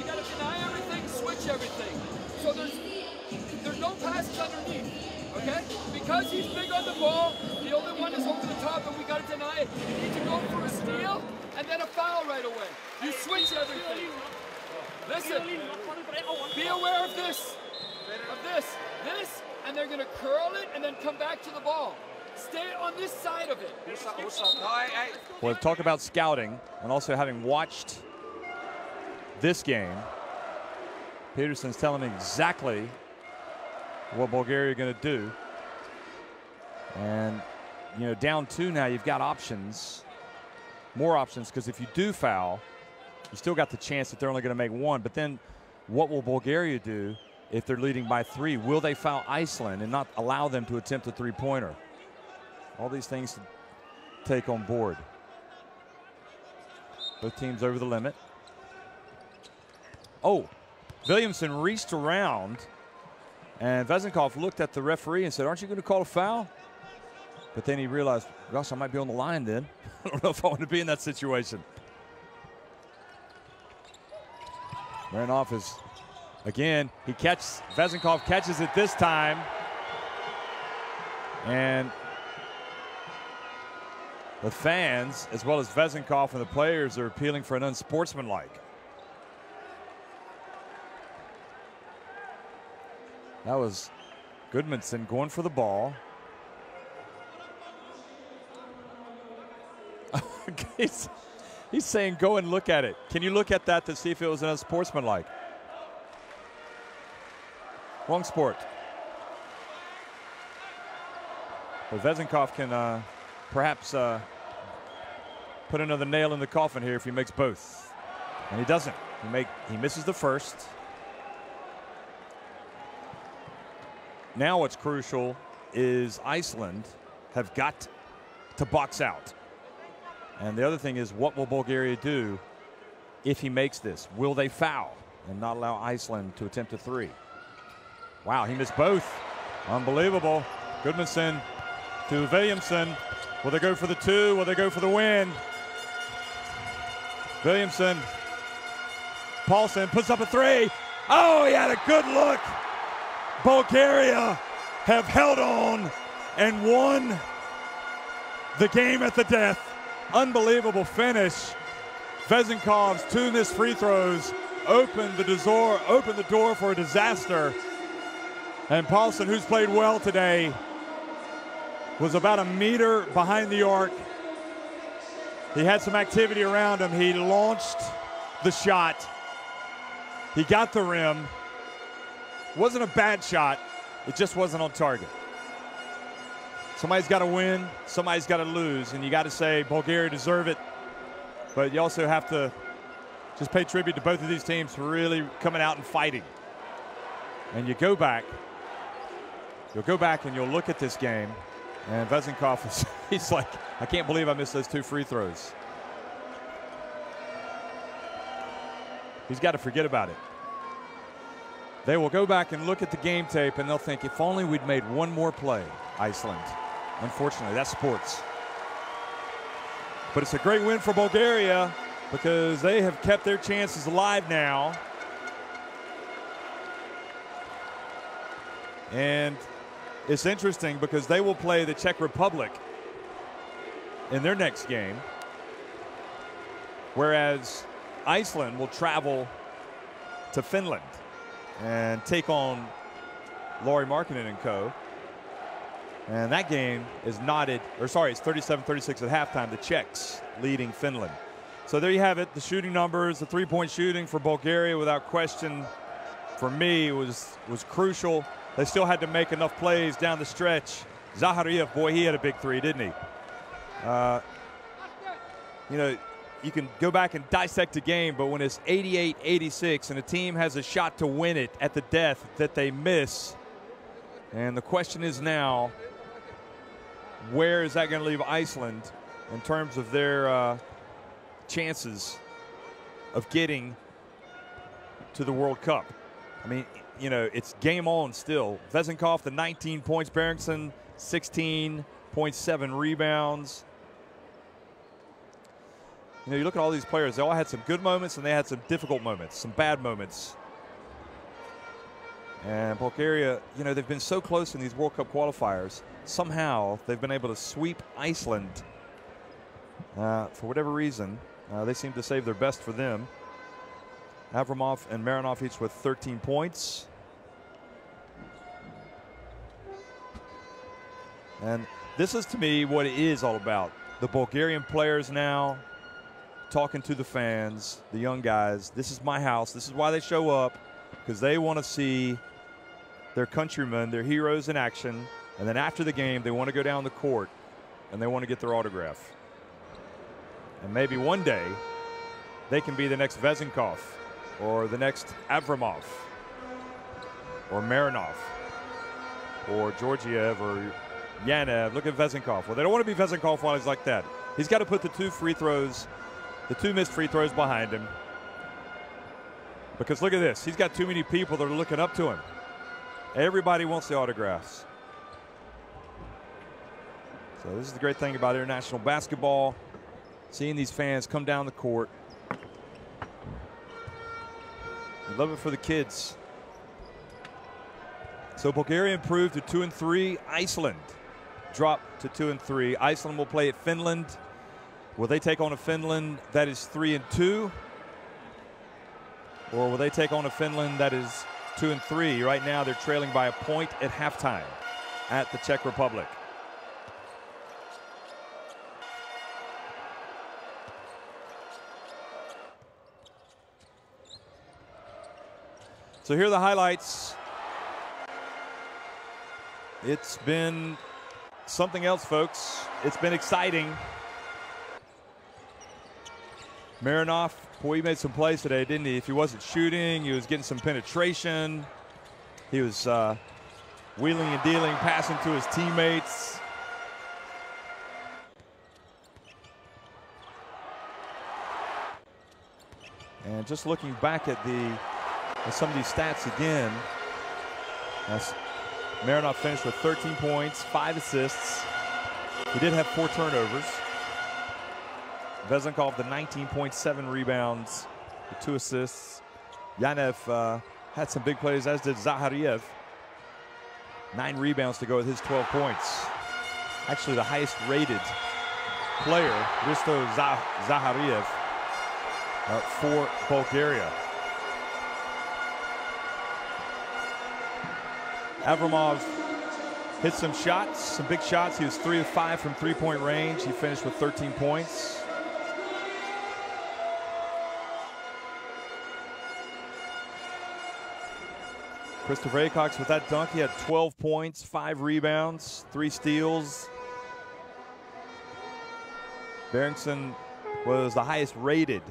gotta deny everything, switch everything. So there's no passes underneath. Okay? Because he's big on the ball, the only one is over the top, and we got to deny it. You need to go for a steal and then a foul right away. You switch everything. Listen, be aware of this, and they're going to curl it and then come back to the ball. Stay on this side of it. Well, talk about scouting and also having watched this game. Peterson's telling me exactly what Bulgaria are going to do. And, you know, down 2 now, you've got options, more options, because if you do foul, you still got the chance that they're only going to make 1. But then what will Bulgaria do if they're leading by 3? Will they foul Iceland and not allow them to attempt a 3-pointer? All these things to take on board. Both teams over the limit. Oh, Williamson reached around, and Vezenkov looked at the referee and said, "Aren't you going to call a foul?" But then he realized, gosh, I might be on the line then. I don't know if I want to be in that situation. Marinov is, again, Vezenkov catches it this time. And the fans, as well as Vezenkov and the players, are appealing for an unsportsmanlike. That was Gudmundsson going for the ball. He's saying go and look at it. Can you look at that to see if it was an unsportsmanlike? Wrong sport. But Vezenkov can perhaps put another nail in the coffin here if he makes both. And he doesn't. He misses the first. Now what's crucial is Iceland have got to box out. And the other thing is, what will Bulgaria do if he makes this? Will they foul and not allow Iceland to attempt a three? Wow, he missed both. Unbelievable. Goodmanson to Williamson. Will they go for the two? Will they go for the win? Williamson. Paulson puts up a three. Oh, he had a good look. Bulgaria have held on and won the game at the death. Unbelievable finish. Vezinkov's two missed free throws opened the door for a disaster. And Paulson, who's played well today, was about a meter behind the arc. He had some activity around him. He launched the shot. He got the rim. Wasn't a bad shot. It just wasn't on target. Somebody's got to win. Somebody's got to lose. And you got to say Bulgaria deserve it. But you also have to just pay tribute to both of these teams for really coming out and fighting. And you'll go back and you'll look at this game. And Vezinkov, he's like, I can't believe I missed those two free throws. He's got to forget about it. They will go back and look at the game tape and they'll think, if only we'd made one more play, Iceland. Unfortunately, that's sports. But it's a great win for Bulgaria because they have kept their chances alive now. And it's interesting because they will play the Czech Republic in their next game, whereas Iceland will travel to Finland and take on Lauri Markkanen and co. And that game is knotted, it's 37-36 at halftime, the Czechs leading Finland. So there you have it, the shooting numbers, the three-point shooting for Bulgaria without question, for me, was crucial. They still had to make enough plays down the stretch. Zahariev, boy, he had a big three, didn't he? You know, you can go back and dissect a game, but when it's 88-86 and a team has a shot to win it at the death that they miss, and the question is now, where is that going to leave Iceland in terms of their chances of getting to the World Cup? I mean, you know, it's game on still. Vezinkov, the 19 points. Berenson, 16.7 rebounds. You know, you look at all these players, they all had some good moments and they had some difficult moments, some bad moments. And Bulgaria, you know, they've been so close in these World Cup qualifiers. Somehow they've been able to sweep Iceland. For whatever reason, they seem to save their best for them. Avramov and Marinov each with 13 points. And this is, to me, what it is all about. The Bulgarian players now talking to the fans, the young guys. This is my house. This is why they show up, because they want to see their countrymen, their heroes in action. And then after the game, they want to go down the court and they want to get their autograph. And maybe one day they can be the next Vezinkov or the next Avramov or Marinov or Georgiev or Yanev. Look at Vezinkov. Well, they don't want to be Vezinkov while he's like that. He's got to put the two missed free throws behind him. Because look at this. He's got too many people that are looking up to him. Everybody wants the autographs. So this is the great thing about international basketball. Seeing these fans come down the court. We love it for the kids. So Bulgaria improved to 2-3. Iceland dropped to 2-3. Iceland will play at Finland. Will they take on a Finland that is 3-2? Or will they take on a Finland that is 2-3? Right now they're trailing by a point at halftime at the Czech Republic. So here are the highlights. It's been something else, folks. It's been exciting. Marinov, boy, he made some plays today, didn't he? If he wasn't shooting, he was getting some penetration. He was wheeling and dealing, passing to his teammates. And just looking back at some of these stats again, Marinov finished with 13 points, 5 assists. He did have 4 turnovers. Vezenkov, the 19.7 rebounds, with 2 assists. Yanev had some big plays, as did Zahariev. 9 rebounds to go with his 12 points. Actually, the highest rated player, Risto Zahariev, for Bulgaria. Avramov hit some shots, some big shots. He was 3 of 5 from three-point range. He finished with 13 points. Christopher Acox with that dunk, he had 12 points, 5 rebounds, 3 steals. Beringson was the highest rated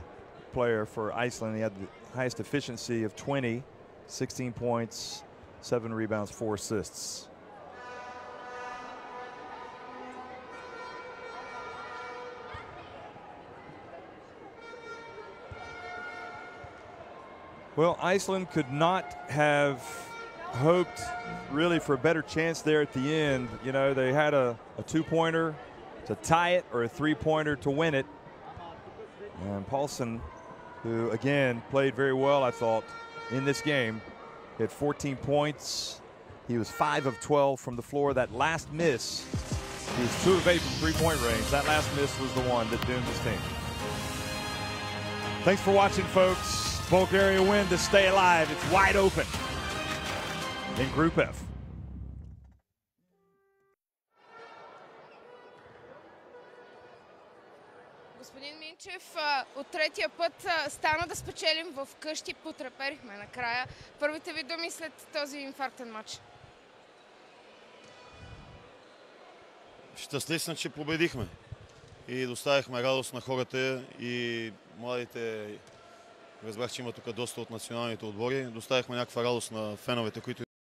player for Iceland. He had the highest efficiency of 20, 16 points, 7 rebounds, 4 assists. Well, Iceland could not have hoped really for a better chance there at the end. You know, they had a 2-pointer to tie it or a 3-pointer to win it. And Paulson, who again played very well, I thought, in this game, hit 14 points. He was 5 of 12 from the floor. That last miss, he was 2 of 8 from three-point range. That last miss was the one that doomed his team. Thanks for watching, folks. Bulgaria win to stay alive. It's wide open in Group F. Господин Минчев, от третия път стана да спечелим в къщи, потреперихме накрая. Първите ви думи след този инфарктен матч? Щастлив съм, че победихме и доставихме радост на хората и младите. Разбрах, че има тук доста от националните отбори. Доставихме някаква радост на феновете, които